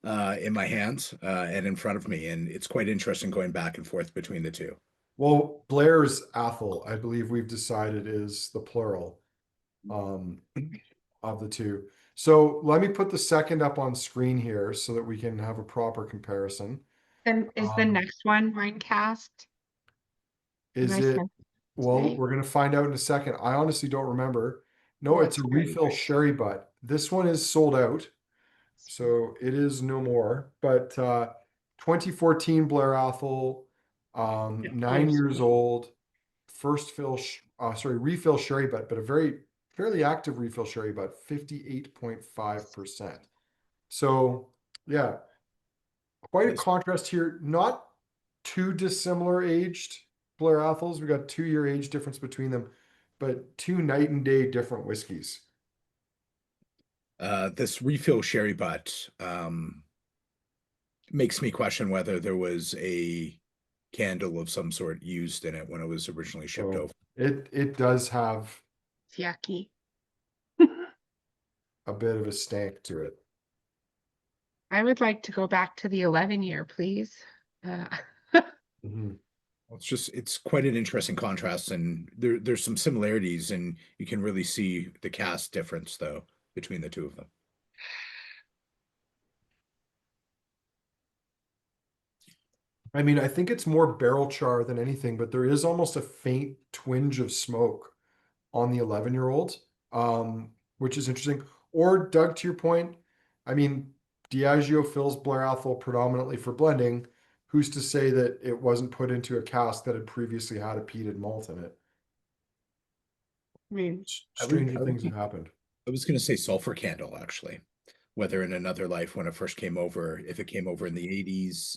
in my hands and in front of me, and it's quite interesting going back and forth between the two. Well, Blair's Athol, I believe we've decided is the plural of the two. So let me put the second up on screen here so that we can have a proper comparison. Then is the Um, next one wine cast? Did is I it, send it well, today? we're gonna find out in a second. I honestly don't remember. No, Oh, it's it's a great. refill sherry butt. This one is sold out, so it is no more. But 2014 Blair Athol, It 9 years old, first sorry, refill sherry butt, but a very fairly active refill sherry butt, 58.5%. So yeah, quite a This contrast here. Not too dissimilar aged Blair Athols. We got 2 year age difference between them, but two night and day different whiskeys. this refill sherry butt makes me question whether there was a candle of some sort used in it when it was originally shipped So over. it does have It's yucky. A bit of a stank to it. I would like to go back to the 11-year, please. Uh, Mhm. It's quite an interesting contrast, and there's some similarities, and you can really see the cast difference though between the two of them. I mean, I think it's more barrel char than anything, but there is almost a faint twinge of smoke on the 11-year-old, which is interesting. Or Doug, to your point, I mean, Diageo fills Blair Athol predominantly for blending. Who's to say that it wasn't put into a cask that had previously had a peated malt in it? I mean, Stranger things have happened. I was going to say sulfur candle, actually, whether in another life when it first came over, if it came over in the 80s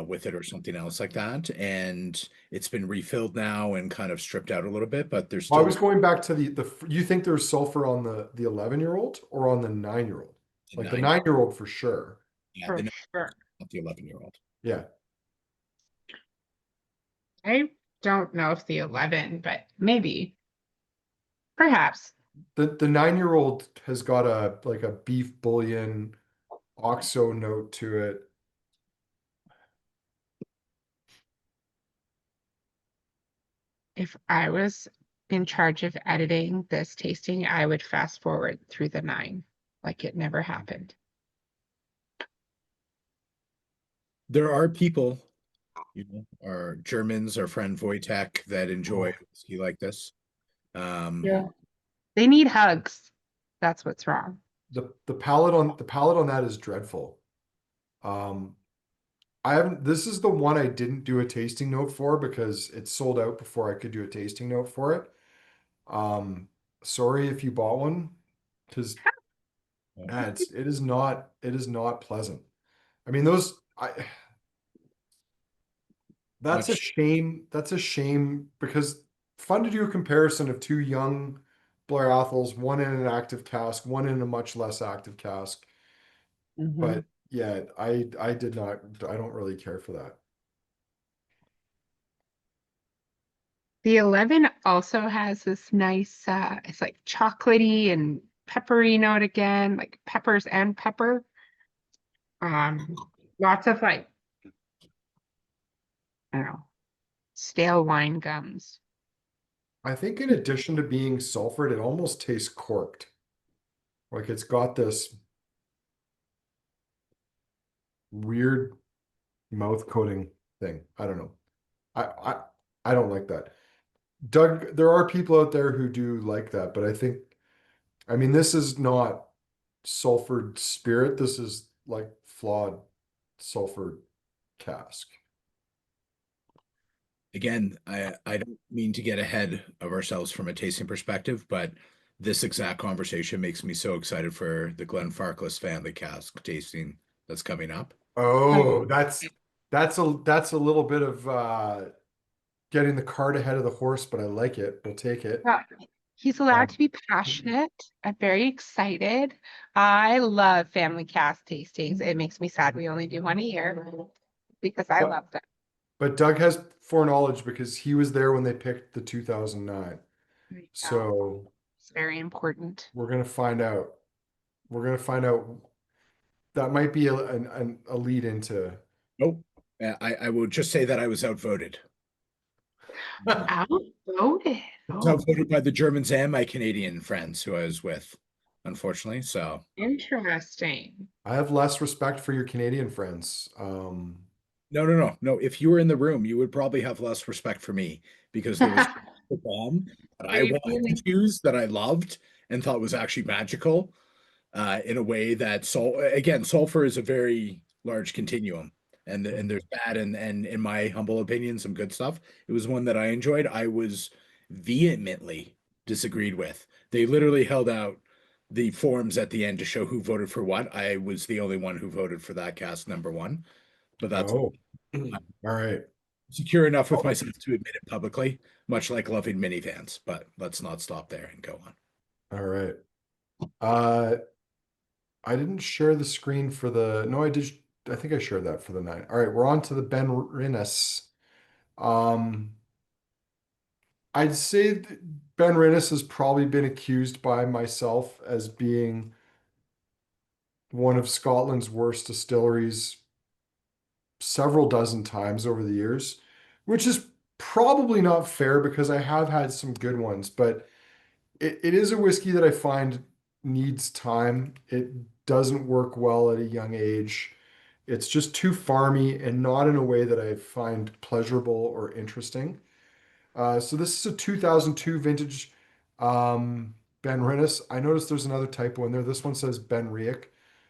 with it or something else like that. And it's been refilled now and kind of stripped out a little bit, but there's Well, I still was going back to you think there's sulfur on the 11-year-old or on the 9-year-old? Like the 9-year-old for sure. Yeah, for the sure. not the 11-year-old. Yeah. I don't know if the 11, but maybe. Perhaps. The 9-year-old has got a like a beef bouillon oxo note to it. If I was in charge of editing this tasting, I would fast forward through the 9, like it never happened. There are people, our Germans, our friend Wojtek, that enjoy Oh. whiskey like this. Yeah. They need hugs. That's what's wrong. The palate on that is dreadful. I haven't this is the one I didn't do a tasting note for because it sold out before I could do a tasting note for it. Sorry if you bought one because it is not pleasant. I mean that's a Much shame. That's a shame because fun to do a comparison of two young Blair Athols, one in an active cask, one in a much less active cask. But yeah, I did not I don't really care for that. The 11 also has this nice, it's like chocolatey and peppery note again, like peppers and pepper. Lots of like, I don't know, stale wine gums. I think in addition to being sulfured, it almost tastes corked. Like it's got this weird mouth coating thing. I don't know. I I I don't like that. Doug, there are people out there who do like that, but I mean this is not sulfured spirit. This is like flawed sulfured cask. again, I don't mean to get ahead of ourselves from a tasting perspective, but this exact conversation makes me so excited for the Glenfarclas family cask tasting that's coming up. Oh, that's a little bit of getting the cart ahead of the horse, but I like it. We'll take it. Yeah, he's allowed Um, to be passionate. I'm very excited. I love family cast tastings. It makes me sad we only do one a year because I but, love them. but Doug has foreknowledge because he was there when they picked the 2009. Yeah, So it's very important. we're gonna find out. We're gonna find out. That might be a lead into. Nope. I will just say that I was outvoted. Outvoted. I was Oh, outvoted by the Germans and my Canadian friends who I was with, unfortunately. So interesting. I have less respect for your Canadian friends. no. If you were in the room, you would probably have less respect for me because there was a bomb that I Great wanted to feeling. choose that I loved and thought was actually magical in a way that sulfur is a very large continuum. And there's bad and in my humble opinion, some good stuff. It was one that I enjoyed. I was vehemently disagreed with. They literally held out the forms at the end to show who voted for what. I was the only one who voted for that cast number one, but that's Oh, all right. secure enough with myself to admit it publicly, much like loving minivans. But let's not stop there and go on. All right. Uh, I didn't share the screen for the. No, I did. I think I shared that for the 9. All right, we're on to the Benrinnes. Um, I'd say that Benrinnes has probably been accused by myself as being one of Scotland's worst distilleries several dozen times over the years, which is probably not fair because I have had some good ones, but it is a whiskey that I find needs time. It doesn't work well at a young age. It's just too farmy and not in a way that I find pleasurable or interesting. So this is a 2002 vintage Benrinnes. I noticed there's another typo in there. This one says BenRiach.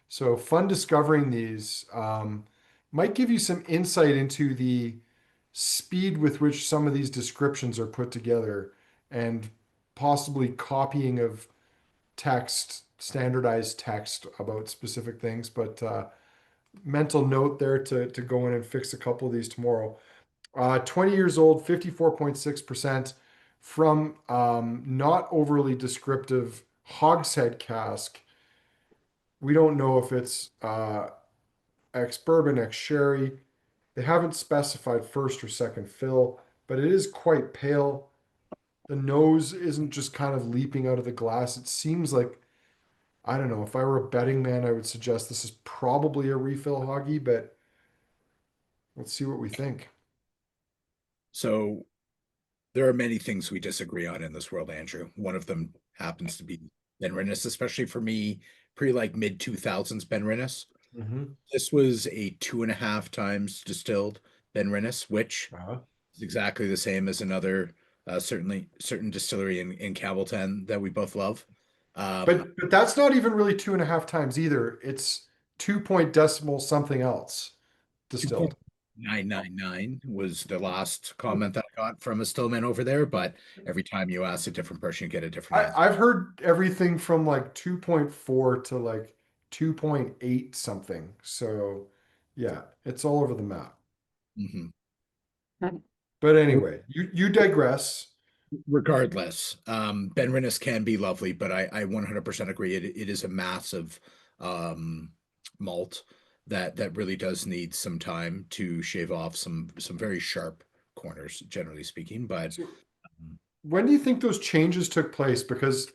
So fun discovering these. Might give you some insight into the speed with which some of these descriptions are put together and possibly copying of text, standardized text about specific things. But mental note there to go in and fix a couple of these tomorrow. 20 years old, 54.6% from not overly descriptive hogshead cask. We don't know if it's ex-bourbon, ex-sherry. They haven't specified first or second fill, but it is quite pale. The nose isn't just kind of leaping out of the glass. It seems like, I don't know, if I were a betting man, I would suggest this is probably a refill hoggy, but let's see what we think. So there are many things we disagree on in this world, Andrew. One of them happens to be Benrinnes, especially for me, pre like mid 2000s Benrinnes. Mhm. This was a 2.5 times distilled Benrinnes, which Uh-huh. is exactly the same as another certainly certain distillery in Campbelltown that we both love. Um, But that's not even really 2.5 times either. It's 2 point decimal something else distilled. 2.999 was the last comment that I got from a stillman over there, but every time you ask a different person, you get a different answer. I've heard everything from like 2.4 to like 2.8 something. So yeah, it's all over the map. Mhm. But anyway, you digress. Regardless, Benrinnes can be lovely, but I 100% agree. It is a massive malt that really does need some time to shave off some very sharp corners, generally speaking. But So when do you think those changes took place? Because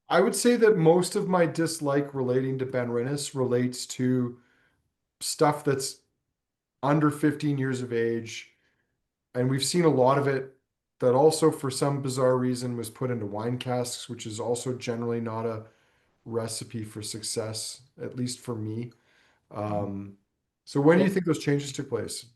I would say that most of my dislike relating to Ben Rennis relates to stuff that's under 15 years of age. And we've seen a lot of it that also, for some bizarre reason, was put into wine casks, which is also generally not a recipe for success, at least for me. Um, so when do you well, think those changes took place?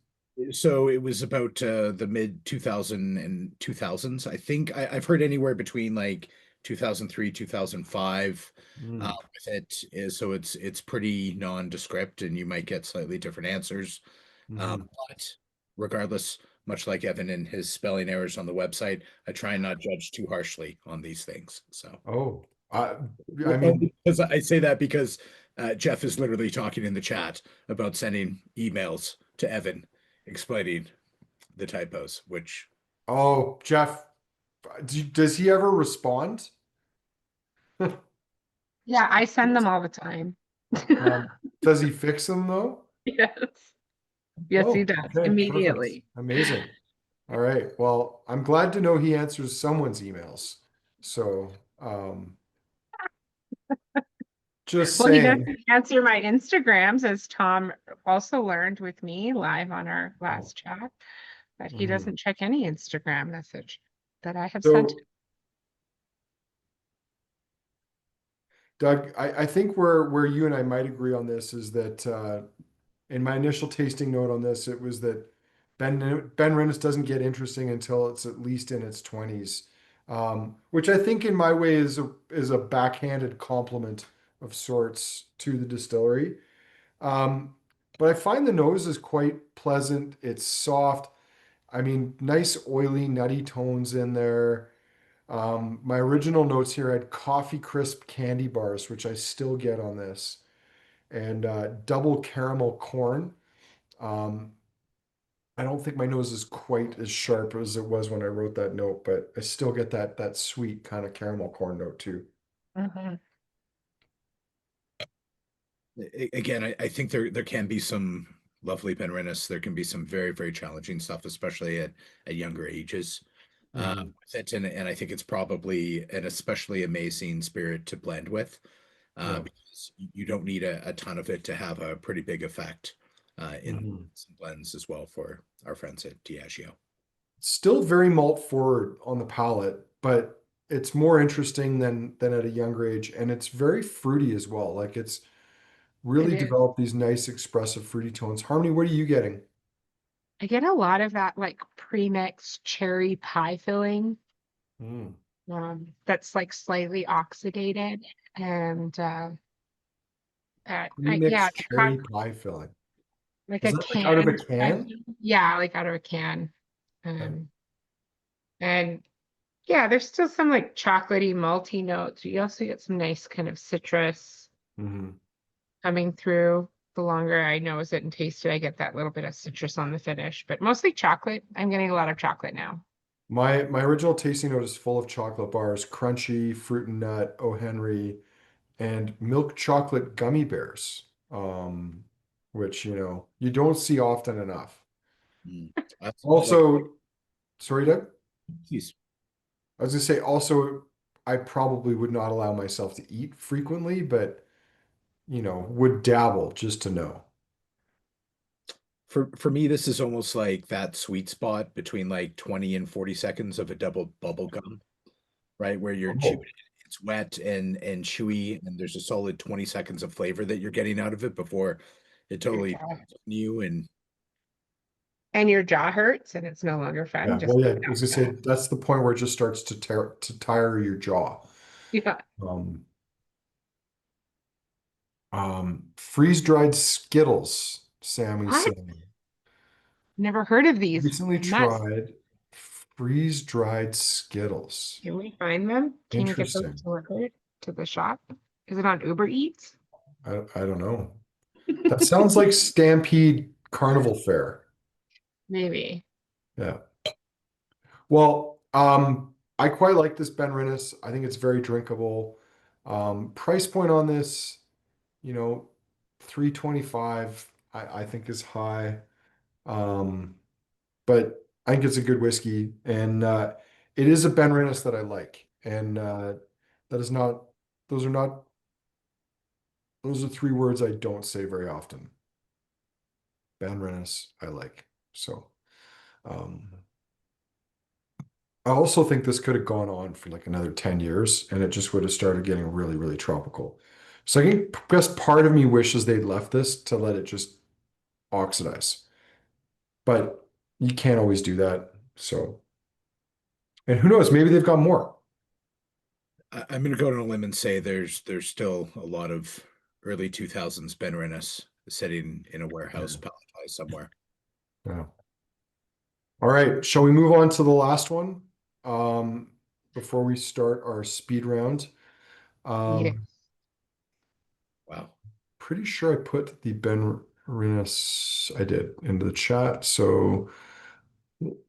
so it was about the mid 2000 and 2000s. I think I've heard anywhere between like 2003, 2005 Mm, with it. So it's pretty nondescript, and you might get slightly different answers. mhm. But regardless, much like Evan and his spelling errors on the website, I try and not judge too harshly on these things. So, Oh, I mean, only because I say that because Jeff is literally talking in the chat about sending emails to Evan explaining the typos, which oh, Jeff, does he ever respond? Yeah, I send them all the time. Um, does he fix them though? Yes. Yes, he Oh, does okay, perfect. immediately. Amazing. All right. Well, I'm glad to know he answers someone's emails. So, just Well, he saying. doesn't answer my Instagrams, as Tom also learned with me live on our Oh, last chat, that he mhm. doesn't check any Instagram message that I have sent him. So, Doug, I think where you and I might agree on this is that in my initial tasting note on this, it was that Ben Rennis doesn't get interesting until it's at least in its 20s, which I think in my way is a backhanded compliment of sorts to the distillery. Um, but I find the nose is quite pleasant. It's soft. I mean, nice oily, nutty tones in there. My original notes here had coffee crisp candy bars, which I still get on this, and double caramel corn. Um, I don't think my nose is quite as sharp as it was when I wrote that note, but I still get that sweet kind of caramel corn note too. Mhm. again, I think there can be some lovely Benrinnes. There can be some very challenging stuff, especially at younger ages. Mhm. with it, and I think it's probably an especially amazing spirit to blend with, Yeah. because you don't need a ton of it to have a pretty big effect in Mhm. some blends as well for our friends at Diageo. Still very malt forward on the palate, but it's more interesting than at a younger age, and it's very fruity as well. Like it's It really is. developed these nice expressive fruity tones. Harmony, what are you getting? I get a lot of that like pre-mixed cherry pie filling. Mm. That's like slightly oxidated and yeah, Pre-mixed it's got cherry pie filling. like Is a that like out of a can. can? Yeah, like out of a can. Okay. Um, and yeah, there's still some like chocolatey, malty notes. You also get some nice kind of citrus Mhm. coming through. The longer I nose it and taste it, I get that little bit of citrus on the finish, but mostly chocolate. I'm getting a lot of chocolate now. My original tasting note is full of chocolate bars, crunchy, fruit and nut, O. Henry, and milk chocolate gummy bears. Which you don't see often enough. Mm. I like Also, sorry, Doug. these. I was gonna say also, I probably would not allow myself to eat frequently, but would dabble just to know. For me, this is almost like that sweet spot between like 20 and 40 seconds of a double bubble gum, right? Where you're chewing Oh, it, it's wet and chewy, and there's a solid 20 seconds of flavor that you're getting out of it before it Your totally jaw. turns on you. And And your jaw hurts and it's no longer fun. yeah. Just Well, yeah, I was gonna say that's the point where it just starts to tire your jaw. yeah. Um, freeze-dried Skittles, Sammy's What? saying. Never heard of these. Recently I must. tried freeze-dried Skittles. Can we find them? Can you get those Interesting. delivered to the shop? Is it on Uber Eats? I don't know. That sounds like Stampede Carnival Fair. Maybe. Yeah. Well, I quite like this Benrinnes. I think it's very drinkable. Price point on this, you know, 325, I think is high. Um, but I think it's a good whiskey, and it is a Benrinnes that I like. And that is not, those are not, those are three words I don't say very often. Benrinnes, I like. So, um, I also think this could have gone on for like another 10 years and it just would have started getting really, really tropical. So I guess part of me wishes they'd left this to let it just oxidize. But you can't always do that. So, and who knows, maybe they've got more. I'm going to go on a limb and say there's still a lot of early 2000s Benrinnes sitting in a warehouse Yeah. palletized somewhere. Yeah. All right. Shall we move on to the last one? Um, Before we start our speed round. Yeah. Um, Wow. Pretty sure I put the Ben Rennes I did into the chat. So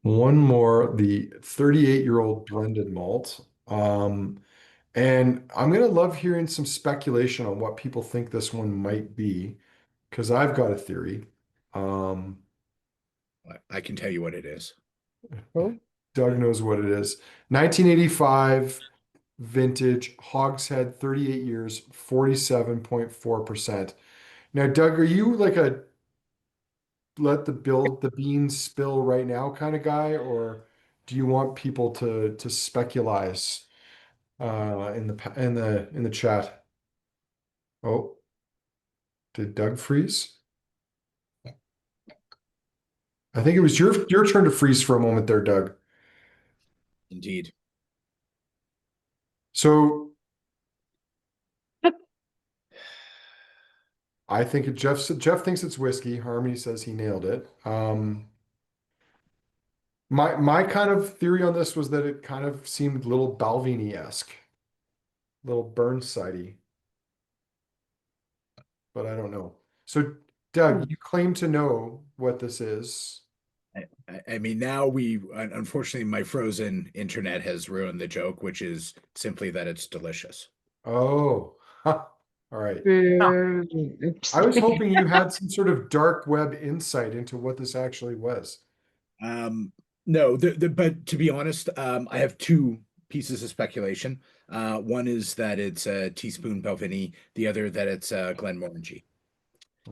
one more, the 38-year-old blended malt. And I'm gonna love hearing some speculation on what people think this one might be, because I've got a theory. Um, I can tell you what it is. Oh, Doug knows what it is. 1985 vintage, Hogshead, 38 years, 47.4%. Now, Doug, are you like a let the beans spill right now kind of guy, or do you want people to speculize in the chat? Oh, did Doug freeze? I think it was your turn to freeze for a moment there, Doug. Indeed. So I think Jeff thinks it's whiskey. Harmony says he nailed it. My kind of theory on this was that it kind of seemed a little Balvenie-esque, little Burnside-y, but I don't know. So, hmm. Doug, you claim to know what this is. I mean, now unfortunately, my frozen internet has ruined the joke, which is simply that it's delicious. Oh, all right. Boo. I was hoping you had some sort of dark web insight into what this actually was. Um, No, but to be honest, I have two pieces of speculation. One is that it's a teaspoon Balvenie, the other that it's Glenmorangie.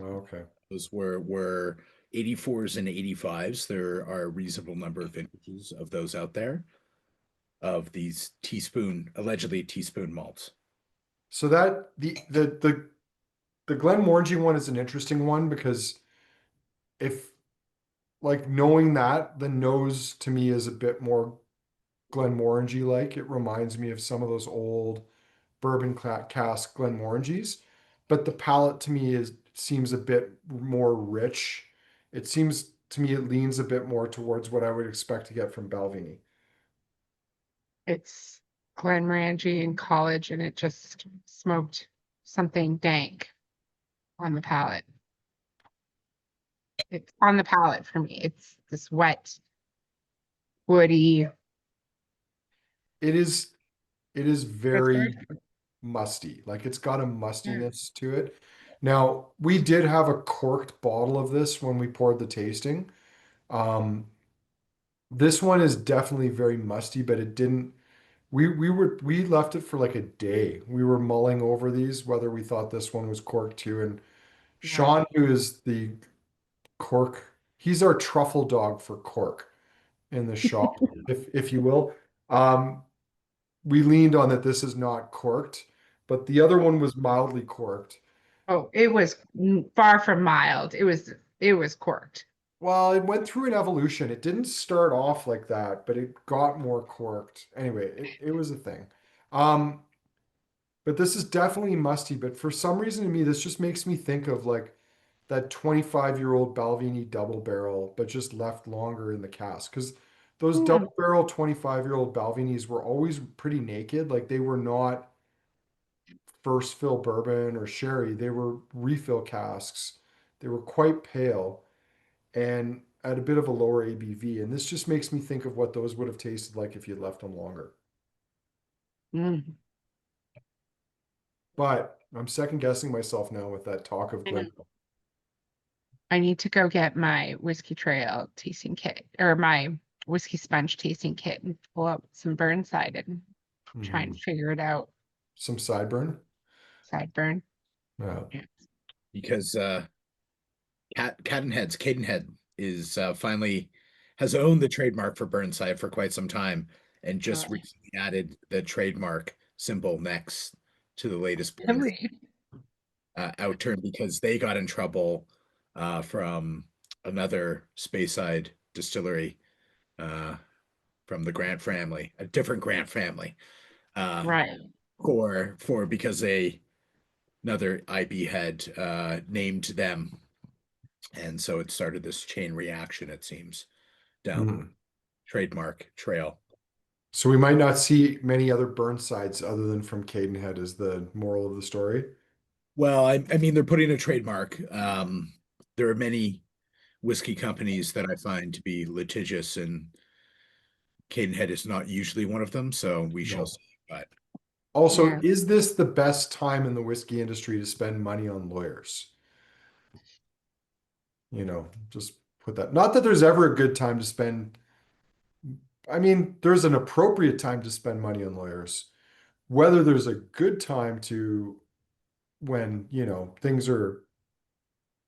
Okay. Those were 84s and 85s. There are a reasonable number of vintages of those out there of these allegedly teaspoon malts. So that the Glenmorangie one is an interesting one because if like knowing that, the nose to me is a bit more Glenmorangie like. It reminds me of some of those old bourbon cask Glenmorangies, but the palate to me is seems a bit more rich. It seems to me it leans a bit more towards what I would expect to get from Balvenie. It's Glenmorangie in college, and it just smoked something dank on the palate. It's on the palate for me. It's this wet, woody. It is It's very very musty. Like it's got a good. mustiness to it. Now, we did have a corked bottle of this when we poured the tasting. Um, this one is definitely very musty, but it didn't. We left it for like a day. We were mulling over these whether we thought this one was corked too. And Yeah. Sean, who is the cork, he's our truffle dog for cork in the shop, if you will. Um, we leaned on that this is not corked, but the other one was mildly corked. Oh, it was far from mild. It was corked. Well, it went through an evolution. It didn't start off like that, but it got more corked. Anyway, it was a thing. Um, but this is definitely musty, but for some reason to me, this just makes me think of like that 25-year-old Balvenie double barrel, but just left longer in the cask. Because those Hmm. double barrel 25-year-old Balvenies were always pretty naked. Like they were not first fill bourbon or sherry. They were refill casks. They were quite pale and at a bit of a lower ABV. And this just makes me think of what those would have tasted like if you left them longer. Mm. But I'm second guessing myself now with that talk of I Glen. know. I need to go get my Whiskey Trail tasting kit or my whiskey sponge tasting kit and pull up some Burnside and try and Mhm. figure it out. Some sideburn. Sideburn. Yeah. Yeah. Because Cadenhead is finally has owned the trademark for Burnside for quite some time and just Really. recently added the trademark symbol next to the latest Burns Really? outturn because they got in trouble from another Speyside distillery uh, from the Grant family, a different Grant family, uh, Right. for because another IB had named them, and so it started this chain reaction. It seems down Mhm. trademark trail. So we might not see many other Burnsides other than from Cadenhead is the moral of the story. Well, I mean, they're putting a trademark. There are many whiskey companies that I find to be litigious, and Cadenhead is not usually one of them. So we shall No. see. But Also, Yeah. is this the best time in the whiskey industry to spend money on lawyers? Just put that. Not that there's ever a good time to spend. I mean, there's an appropriate time to spend money on lawyers. Whether there's a good time to when, things are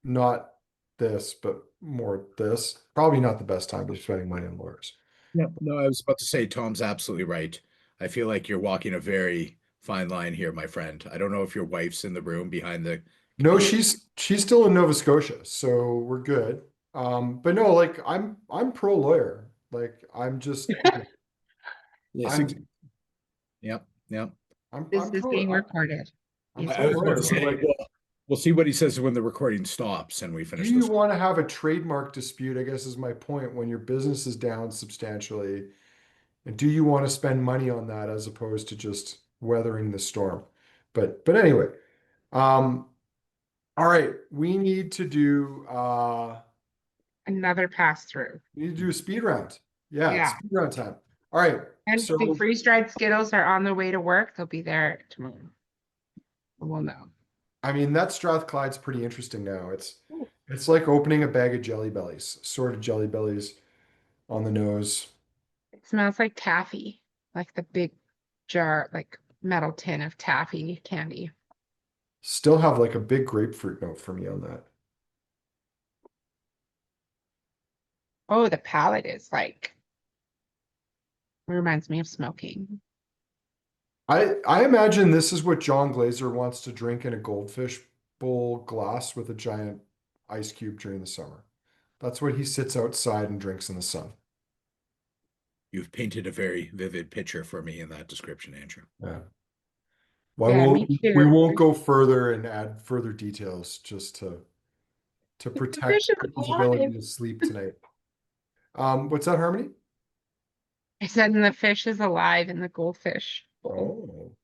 not this, but more this, probably not the best time to be spending money on lawyers. no, I was about to say Tom's absolutely right. I feel like you're walking a very fine line here, my friend. I don't know if your wife's in the room behind the No, computer. she's still in Nova Scotia, so we're good. But no, like I'm pro lawyer. Like I'm just Yes, I'm yep, yep. This is being recorded. I'm Yes, I pro was about to lawyer, but say, like, well, we'll see what he says when the recording stops and we do finish you this. want to have a trademark dispute? I guess is my point when your business is down substantially. And do you want to spend money on that as opposed to just weathering the storm? But anyway, um, all right, another pass through. we need to do a speed round. Yeah, it's Yeah. speed round time. All right. And the So freeze-dried Skittles are on the way to work. They'll be there tomorrow. We'll know. I mean that Strathclyde's pretty interesting now. It's Ooh. it's like opening a bag of Jelly Bellies, sort of Jelly Bellies. on the nose. It smells like taffy, like the big jar, like metal tin of taffy candy. Still have like a big grapefruit note for me on that. Oh, the palate is like, reminds me of smoking. I imagine this is what John Glazer wants to drink in a goldfish bowl glass with a giant ice cube during the summer. That's what he sits outside and drinks in the sun. You've painted a very vivid picture for me in that description, Andrew. Yeah. Well, Yeah, me we too. won't go further and add further details just to The fish protect is people's ability alive. to sleep tonight. What's that, Harmony? I said, and the fish is alive in the goldfish bowl. Oh.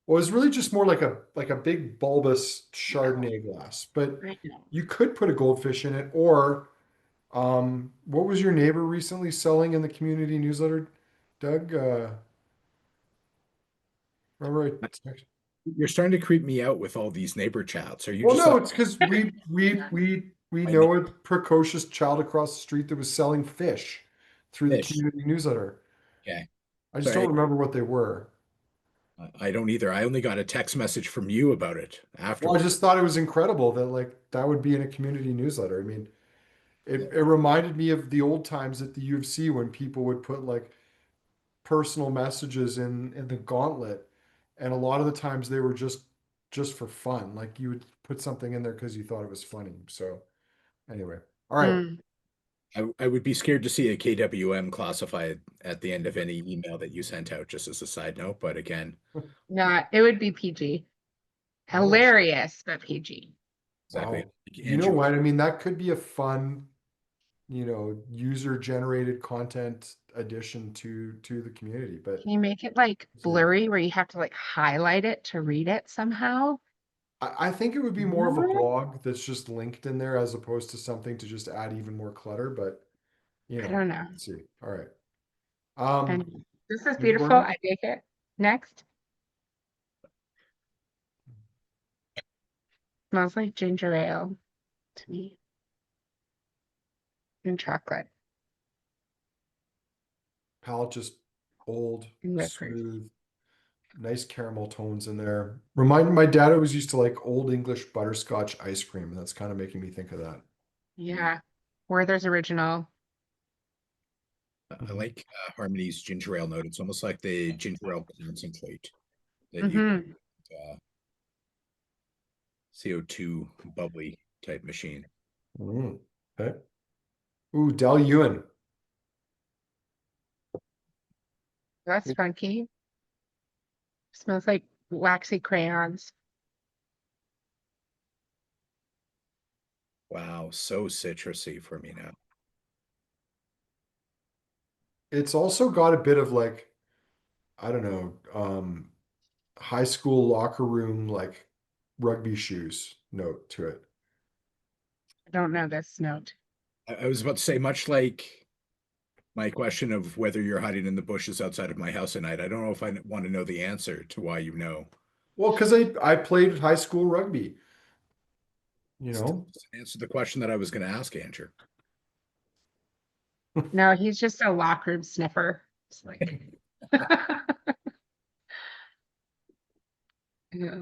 Well, it's really just more like a big bulbous Chardonnay glass, but I know. you could put a goldfish in it, or what was your neighbor recently selling in the community newsletter, Doug? Remember You're starting to creep me out with all these neighbor chats. Are you well, just no, like it's because we my know a precocious child across the street that was selling fish through the fish? community newsletter. Okay. I just don't Sorry, remember what they were. I don't either. I only got a text message from you about it Well, I afterwards. just thought it was incredible that like that would be in a community newsletter. I mean, it reminded me of the old times at the U of C when people would put like personal messages in the gauntlet, and a lot of the times they were just for fun. Like you would put something in there because you thought it was funny. So anyway, all right. Mm. I would be scared to see a KWM classified at the end of any email that you sent out, just as a side note. But again, No, it would be PG. Oh, Hilarious, but PG. exactly. wow. Like You know Andrew, what? I mean, that could be a fun, user generated content addition to the community. But Can you make it like see, blurry where you have to like highlight it to read it somehow? I think it would be more of a What? blog that's just linked in there as opposed to something to just add even more clutter. But I don't know. let's see. All right. And this is beautiful. Invergordon? I take it. Next. Smells like ginger ale to me and chocolate Palette just old, and whippers. smooth, nice caramel tones in there. Reminded my dad always used to like old English butterscotch ice cream, and that's kind of making me think of that. Yeah. Werther's original. I like Harmony's ginger ale note. It's almost like the ginger ale concentrate that you Mm-hmm. CO2 bubbly type machine. Okay. Ooh, Dailuaine. That's funky. Smells like waxy crayons. Wow, so citrusy for me now. It's also got a bit of like, I don't know, high school locker room like rugby shoes note to it. I don't know this note. I was about to say, much like my question of whether you're hiding in the bushes outside of my house at night, I don't know if I want to know the answer to why you know. Well, because I played high school rugby, you know. Answer the question that I was going to ask, Andrew. No, he's just a locker room sniffer. It's like yeah.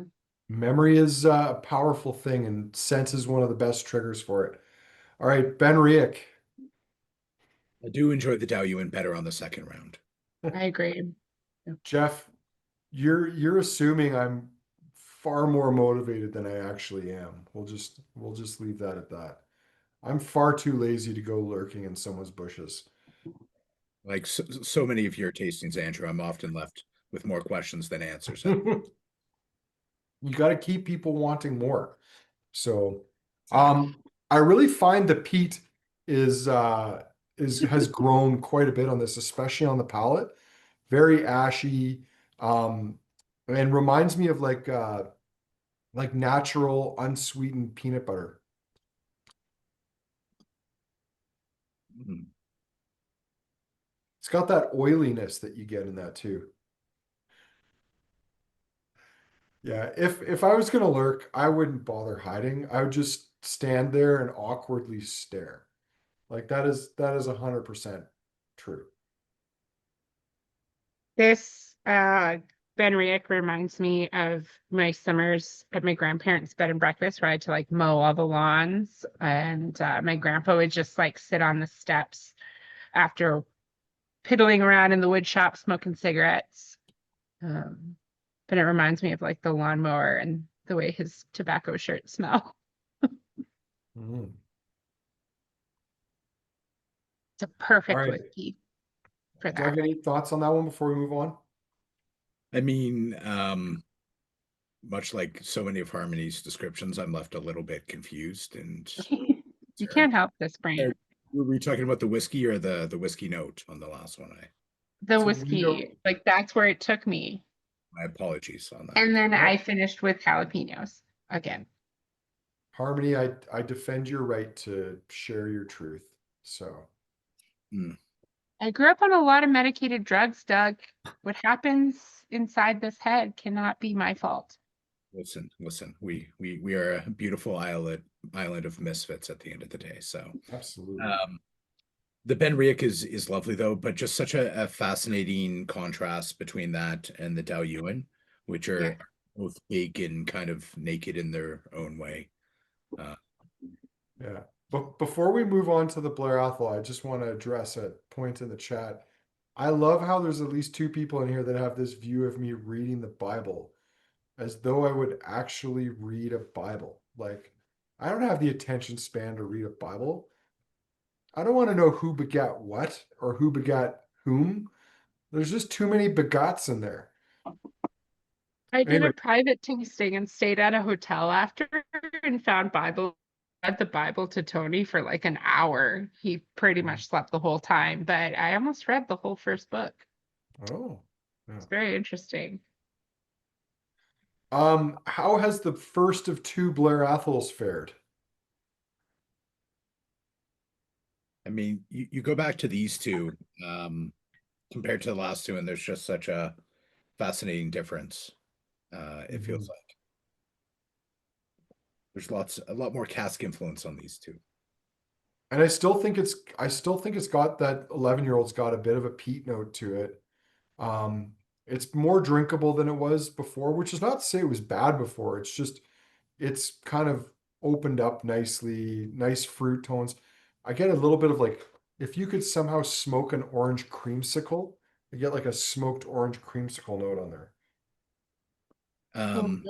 Memory is a powerful thing, and sense is one of the best triggers for it. All right, BenRiach. I do enjoy the Dailuaine better on the second round. I agree. Jeff, you're assuming I'm far more motivated than I actually am. We'll just leave that at that. I'm far too lazy to go lurking in someone's bushes. Like so many of your tastings, Andrew, I'm often left with more questions than answers. You got to keep people wanting more. So, Exactly. I really find the peat is has grown quite a bit on this, especially on the palate. Very ashy, and reminds me of like natural unsweetened peanut butter. Mm. It's got that oiliness that you get in that too. Yeah, if I was gonna lurk, I wouldn't bother hiding. I would just stand there and awkwardly stare. Like that is 100%. true. This BenRiach reminds me of my summers at my grandparents' bed and breakfast where I had to like mow all the lawns, and my grandpa would just like sit on the steps after piddling around in the wood shop smoking cigarettes. But it reminds me of like the lawnmower and the way his tobacco shirts smell. Mhm. It's a All perfect right. whiskey for that. Doug, any thoughts on that one before we move on? I mean, much like so many of Harmony's descriptions, I'm left a little bit confused and You can't help this, Sorry, brain. were we talking about the whiskey or the whiskey note on the last one? The So we don't. whiskey, like that's where it took me. My apologies on that. And then No, I finished with jalapenos again. Harmony, I defend your right to share your truth. So Hmm. I grew up on a lot of medicated drugs, Doug. What happens inside this head cannot be my fault. Listen. We are a beautiful island of misfits at the end of the day. So absolutely. the BenRiach is lovely though, but just such a fascinating contrast between that and the Dailuaine, which Yeah. are both big and kind of naked in their own way. Yeah. But before we move on to the Blair Athol, I just want to address a point in the chat. I love how there's at least two people in here that have this view of me reading the Bible as though I would actually read a Bible. Like, I don't have the attention span to read a Bible. I don't want to know who begat what or who begat whom. There's just too many begats in there. I did Anyway, a private tasting and stayed at a hotel after and read the Bible to Tony for like an hour. He pretty much slept the whole time, but I almost read the whole first book. oh, yeah. It's very interesting. How has the first of two Blair Athols fared? I mean, you go back to these two compared to the last two, and there's just such a fascinating difference. It feels like there's a lot more cask influence on these two. And I still think it's got that 11-year-old's got a bit of a peat note to it. It's more drinkable than it was before, which is not to say it was bad before. It's just it's kind of opened up nicely, nice fruit tones. I get a little bit of like if you could somehow smoke an orange creamsicle, you get like a smoked orange creamsicle note on there. Um,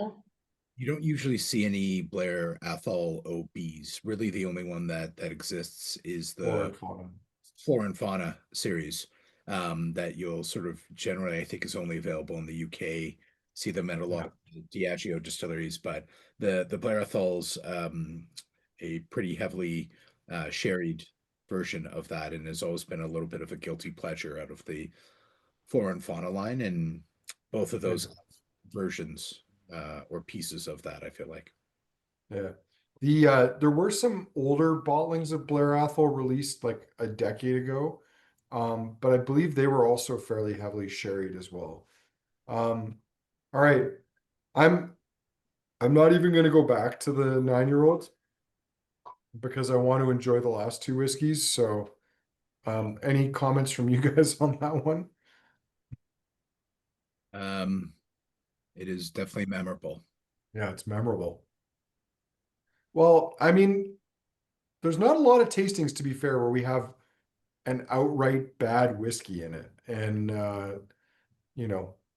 you don't usually see any Blair Athol OBs. Really, the only one that exists is Flora the and fauna. Flora and Fauna series that you'll sort of generally, I think, is only available in the UK. See them at a lot Yeah. of Diageo distilleries, but the Blair Athols, a pretty heavily sherried version of that, and has always been a little bit of a guilty pleasure out of the Flora and Fauna line, and both of those versions or pieces of that, I feel like. Yeah. There were some older bottlings of Blair Athol released like a decade ago. But I believe they were also fairly heavily sherried as well. All right. I'm I'm not even gonna go back to the 9-year-olds because I want to enjoy the last two whiskeys. So any comments from you guys on that one? It is definitely memorable. Yeah, it's memorable. Well, I mean, there's not a lot of tastings to be fair where we have an outright bad whiskey in it. And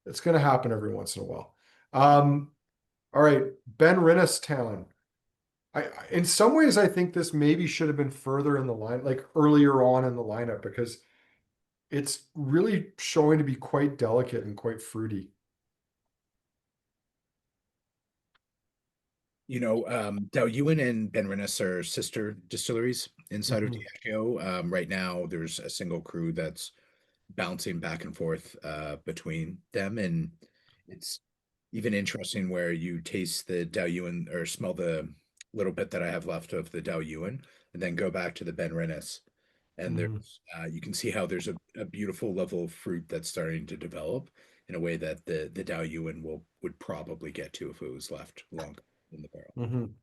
it's gonna happen every once in a while. All right, Benrinnes town. In some ways I think this maybe should have been further in the line, like earlier on in the lineup, because it's really showing to be quite delicate and quite fruity. Dailuaine and Benrinnes are sister distilleries inside of Mhm. Diageo. Right now, there's a single crew that's bouncing back and forth between them, and it's even interesting where you taste the Dailuaine or smell the little bit that I have left of the Dailuaine, and then go back to the Benrinnes, and Mhm. there's you can see how there's a beautiful level of fruit that's starting to develop in a way that the Dailuaine would probably get to if it was left longer in the barrel. Mhm.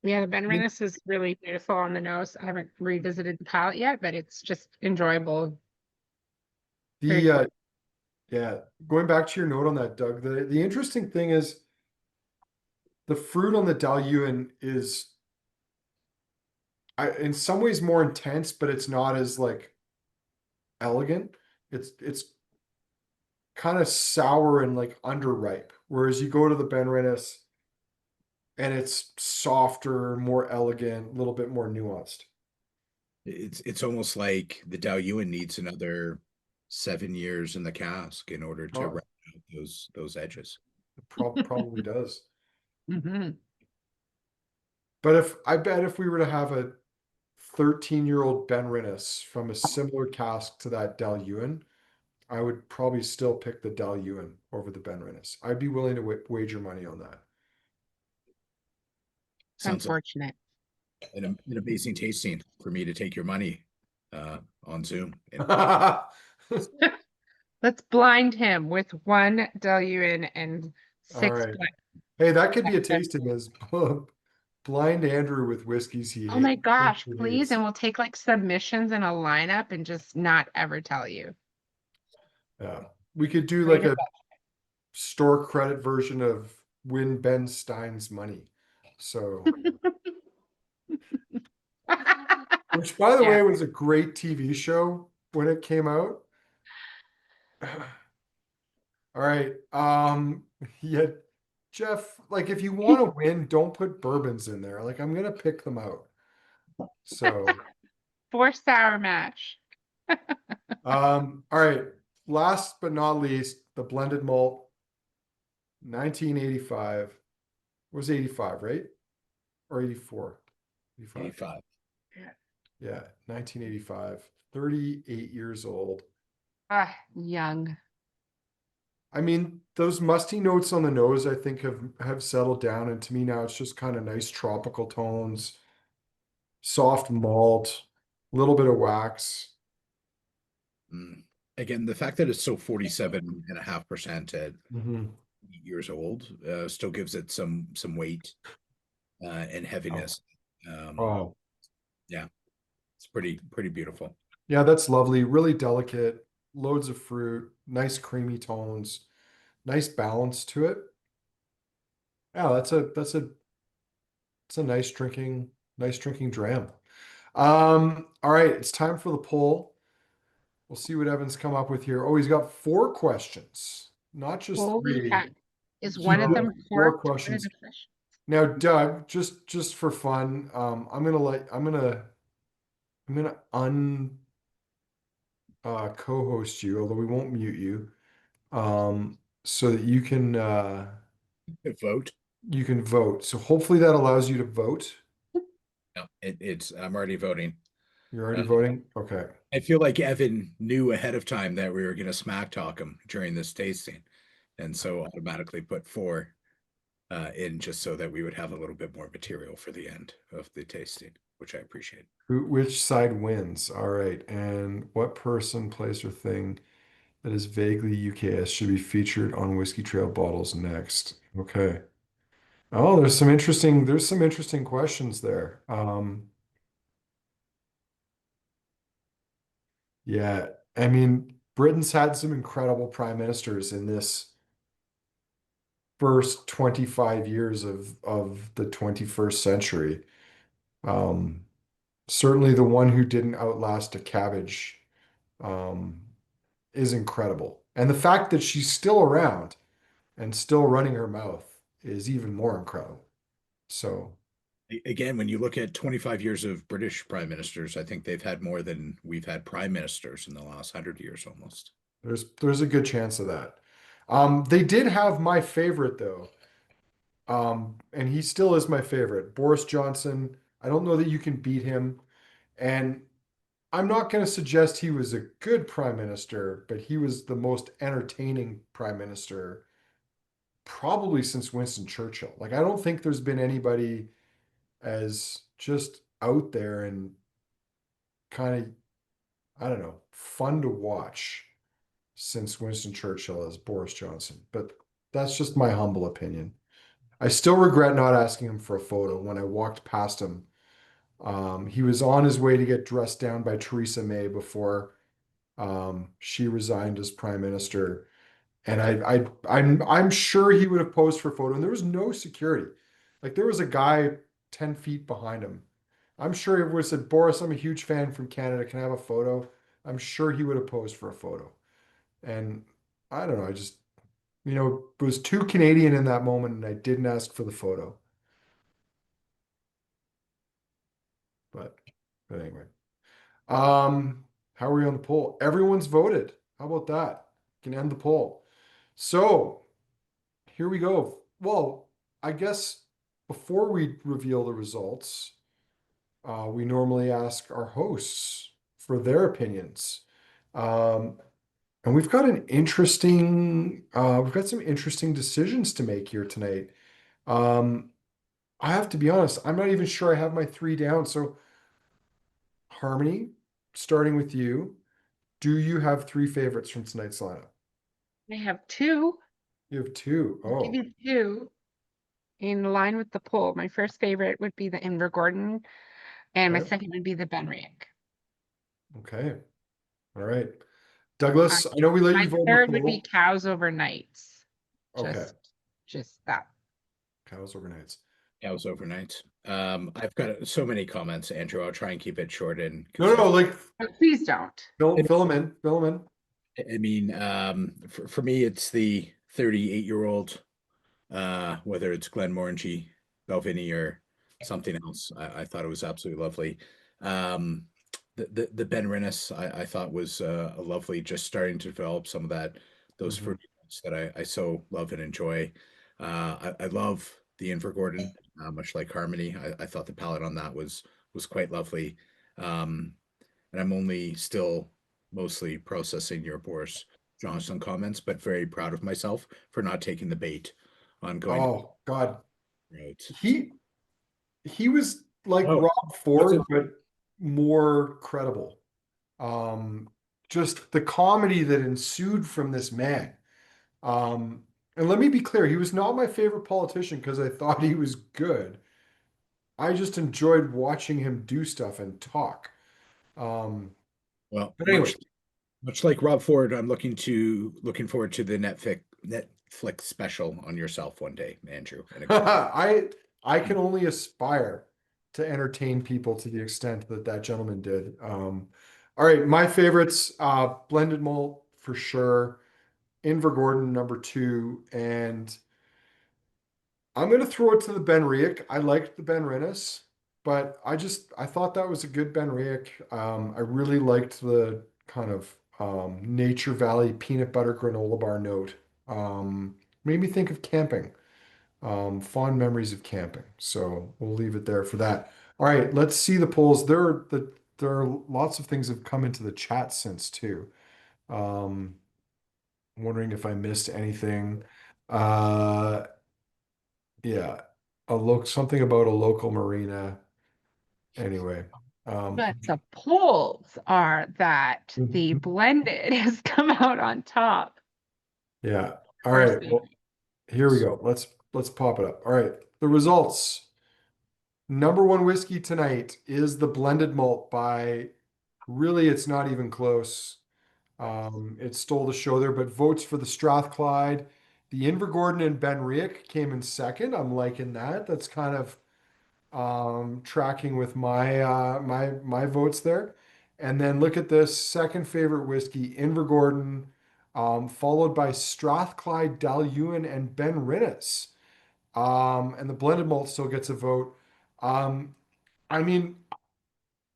Yeah, the Benrinnes is really beautiful on the nose. I haven't revisited the palette yet, but it's just enjoyable. Very The cool. yeah, going back to your note on that, Doug, the interesting thing is the fruit on the Dailuaine is in some ways more intense, but it's not as like elegant. It's kind of sour and like underripe. Whereas you go to the Benrinnes and it's softer, more elegant, a little bit more nuanced. It's almost like the Dailuaine needs another 7 years in the cask in order to Oh, round out those edges. it probably does. Hmm. But I bet if we were to have a 13-year-old Benrinnes from a similar cask to that Dailuaine, I would probably still pick the Dailuaine over the Benrinnes. I'd be willing to wager money on that. Sounds like Unfortunate. an amazing tasting for me to take your money on Zoom. And All Let's blind him with one Dailuaine and 6 right. Black. Hey, that could be a tasting as blind Andrew with whiskeys he Oh my gosh, he please. hates. And we'll take like submissions and a lineup and just not ever tell you. Yeah. We could do like Creative. a store credit version of Win Ben Stein's money. So, which by the Yeah. way was a great TV show when it came out. All right. Yeah, Jeff, like if you want to win, don't put bourbons in there. Like I'm gonna pick them out. So, 4 sour mash. all right. Last but not least, the blended malt, 1985. Was 85, right? Or 84? 85. 85. Yeah, 1985. 38 years old. Ah, young. I mean, those musty notes on the nose, I think, have settled down, and to me now it's just kind of nice tropical tones, soft malt, a little bit of wax. Mm. Again, the fact that it's so 47.5% at Mhm. 8 years old still gives it some weight and heaviness. Oh, Yeah, it's pretty beautiful. yeah, that's lovely. Really delicate, loads of fruit, nice creamy tones, nice balance to it. Yeah, it's a nice drinking dram. All right, it's time for the poll. We'll see what Evan's come up with here. Oh, he's got 4 questions, not just Holy 3. heck. Is He one of did them 4 corked? What are questions. the fish? Now, Doug, just for fun, I'm gonna un co-host you, although we won't mute you, so that Vote. you can vote. So hopefully that allows you to vote. No, it's I'm already voting. You're already Uh, voting? Okay. I feel like Evan knew ahead of time that we were going to smack talk him during this tasting, and so automatically put 4 in just so that we would have a little bit more material for the end of the tasting, which I appreciate. Which side wins? All right. And what person, place, or thing that is vaguely UKS should be featured on Whiskey Trail bottles next? Okay. Oh, there's some interesting questions there. Yeah, I mean, Britain's had some incredible prime ministers in this first 25 years of the 21st century. Um, Certainly the one who didn't outlast a cabbage um, is incredible. And the fact that she's still around and still running her mouth is even more incredible. So Again, when you look at 25 years of British prime ministers, I think they've had more than we've had prime ministers in the last 100 years almost. there's a good chance of that. They did have my favorite though. And he still is my favorite. Boris Johnson. I don't know that you can beat him. And I'm not going to suggest he was a good prime minister, but he was the most entertaining prime minister probably since Winston Churchill. Like, I don't think there's been anybody as just out there and kind of, I don't know, fun to watch since Winston Churchill as Boris Johnson. But that's just my humble opinion. I still regret not asking him for a photo when I walked past him. He was on his way to get dressed down by Theresa May before she resigned as prime minister. And I'm sure he would have posed for a photo, and there was no security. Like there was a guy 10 feet behind him. I'm sure if we said, Boris, I'm a huge fan from Canada. Can I have a photo? I'm sure he would have posed for a photo. And I don't know, I just, was too Canadian in that moment, and I didn't ask for the photo. But but anyway. How are we on the poll? Everyone's voted. How about that? Can end the poll. So here we go. Well, I guess before we reveal the results, we normally ask our hosts for their opinions. And we've got some interesting decisions to make here tonight. Um, I have to be honest, I'm not even sure I have my three down. So, Harmony, starting with you, do you have three favorites from tonight's lineup? I have two. You have two. I'll give Oh, you two in line with the poll. My first favorite would be the Invergordon, and my okay. second would be the BenRiach. Okay. All right. Uh, Douglas, I know we let you my vote in the third would be poll. Cows Over Nights. Okay. Just that. Cows overnights. Cows overnight. I've got so many comments, Andrew. I'll try and keep it short and No, concise. like But please don't. fill them in. Fill them in. I mean, for me, it's the 38-year-old, whether it's Glenmorangie, Balvenie, or something else. I thought it was absolutely lovely. The Benrinnes I thought was a lovely, just starting to develop some of those Mhm. fruity notes that I so love and enjoy. I love the Invergordon, much like Harmony. I thought the palette on that was quite lovely. And I'm only still mostly processing your Boris Johnson comments, but very proud of myself for not taking the bait on going Oh God. right. He he was like Oh, Rob was Ford, it? but more credible. Um, just the comedy that ensued from this man. Um, and let me be clear, he was not my favorite politician because I thought he was good. I just enjoyed watching him do stuff and talk. Um, Well, but anyway, much like Rob Ford, I'm looking forward to the Netflix special on yourself one day, Andrew. And I can only aspire to entertain people to the extent that that gentleman did. All right, my favorites, Blended Malt for sure, Invergordon number two, and I'm gonna throw it to the BenRiach. I liked the Benrinnes, but I thought that was a good BenRiach. I really liked the kind of Nature Valley peanut butter granola bar note. Made me think of camping. Fond memories of camping. So we'll leave it there for that. All right, let's see the polls. There are lots of things have come into the chat since too. Um, wondering if I missed anything. Uh, yeah, something about a local marina. Anyway, But the polls are that the blended has come out on top. yeah. All First right. favorite. Well, here we go. Let's pop it up. All right. The results. Number one whiskey tonight is the Blended Malt by really, it's not even close. It stole the show there, but votes for the Strathclyde, the Invergordon and BenRiach came in second. I'm liking that. That's kind of tracking with my votes there. And then look at this second favorite whiskey, Invergordon, followed by Strathclyde, Dailuaine, and Benrinnes. And the blended malt still gets a vote. Um, I mean,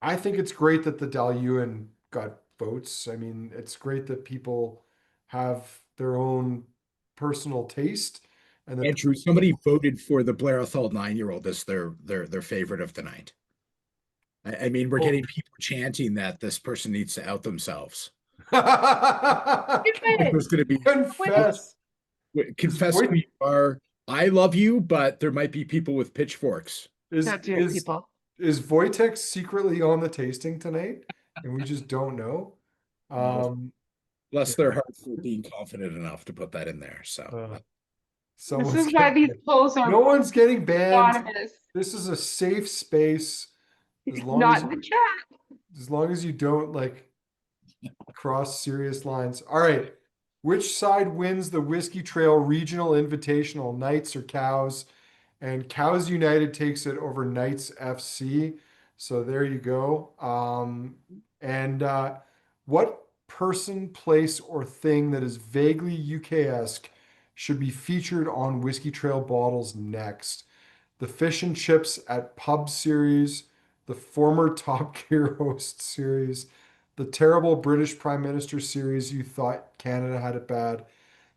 I think it's great that the Dailuaine got votes. I mean, it's great that people have their own personal taste and that Andrew, somebody voted for the Blair Athol 9-year-old as their favorite of the night. I mean, we're getting people chanting that this person needs to out themselves. There's going to be confess. Is confess who you are. I love you, but there might be people with pitchforks. is Don't do it, is people. is Wojtek secretly on the tasting tonight and we just don't know? Bless Yeah. their hearts for being confident enough to put that in there. So Uh, This Someone's is why getting these banned. polls are No one's getting banned. anonymous, This is a safe space as long not in the chat. you don't like cross serious lines. All right. Which side wins the Whiskey Trail Regional Invitational, Knights or Cows? And Cows United takes it over Knights FC. So there you go. And what person, place, or thing that is vaguely UK-esque should be featured on Whiskey Trail bottles next? The Fish and Chips at Pub series, the former Top Gear host series, the terrible British Prime Minister series you thought Canada had it bad,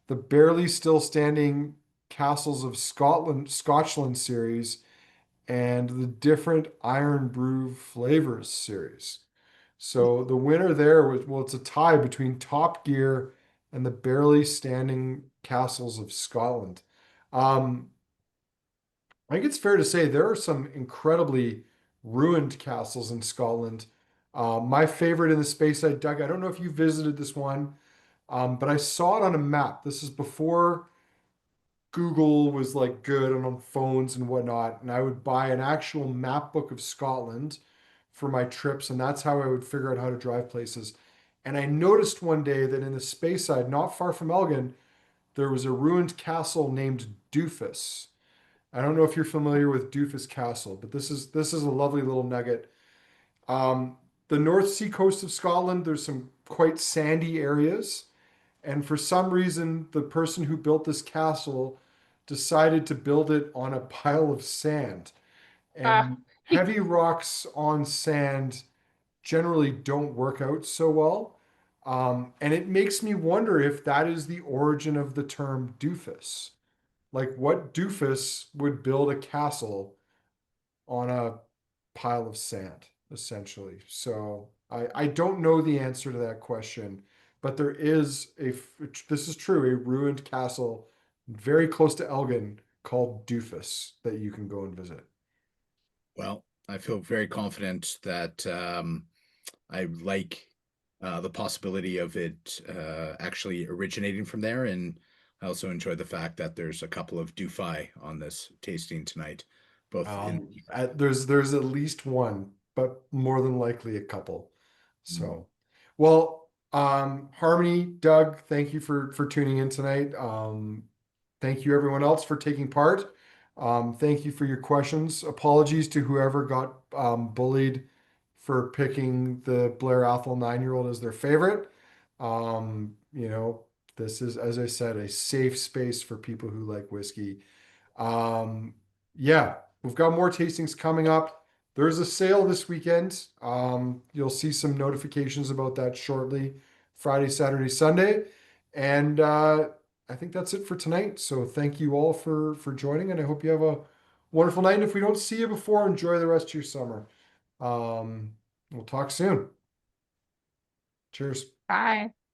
the barely still standing Castles of Scotland series, and the different Iron Brew flavors series. So the winner there was, well, it's a tie between Top Gear and the barely standing Castles of Scotland. Um, I think it's fair to say there are some incredibly ruined castles in Scotland. My favorite in the space I dug, I don't know if you visited this one, but I saw it on a map. This is before Google was like good and on phones and whatnot. And I would buy an actual map book of Scotland for my trips, and that's how I would figure out how to drive places. And I noticed one day that in the Speyside, not far from Elgin, there was a ruined castle named Doofus. I don't know if you're familiar with Doofus Castle, but this is a lovely little nugget. Um, the North Sea coast of Scotland, there's some quite sandy areas. And for some reason, the person who built this castle decided to build it on a pile of sand. Uh, And heavy rocks on sand generally don't work out so well. And it makes me wonder if that is the origin of the term doofus. Like, what doofus would build a castle on a pile of sand, essentially? So I don't know the answer to that question, but there is this is true, a ruined castle very close to Elgin called Doofus that you can go and visit. Well, I feel very confident that I like the possibility of it actually originating from there. And I also enjoy the fact that there's a couple of Dufy on this tasting tonight, both in. There's at least one, but more than likely a couple. Mm. So, well, Harmony, Doug, thank you for tuning in tonight. Thank you everyone else for taking part. Thank you for your questions. Apologies to whoever got bullied for picking the Blair Athol 9-year-old as their favorite. This is, as I said, a safe space for people who like whiskey. Um, yeah, we've got more tastings coming up. There's a sale this weekend. You'll see some notifications about that shortly, Friday, Saturday, Sunday. And I think that's it for tonight. So thank you all for joining, and I hope you have a wonderful night. And if we don't see you before, enjoy the rest of your summer. We'll talk soon. Cheers. Bye.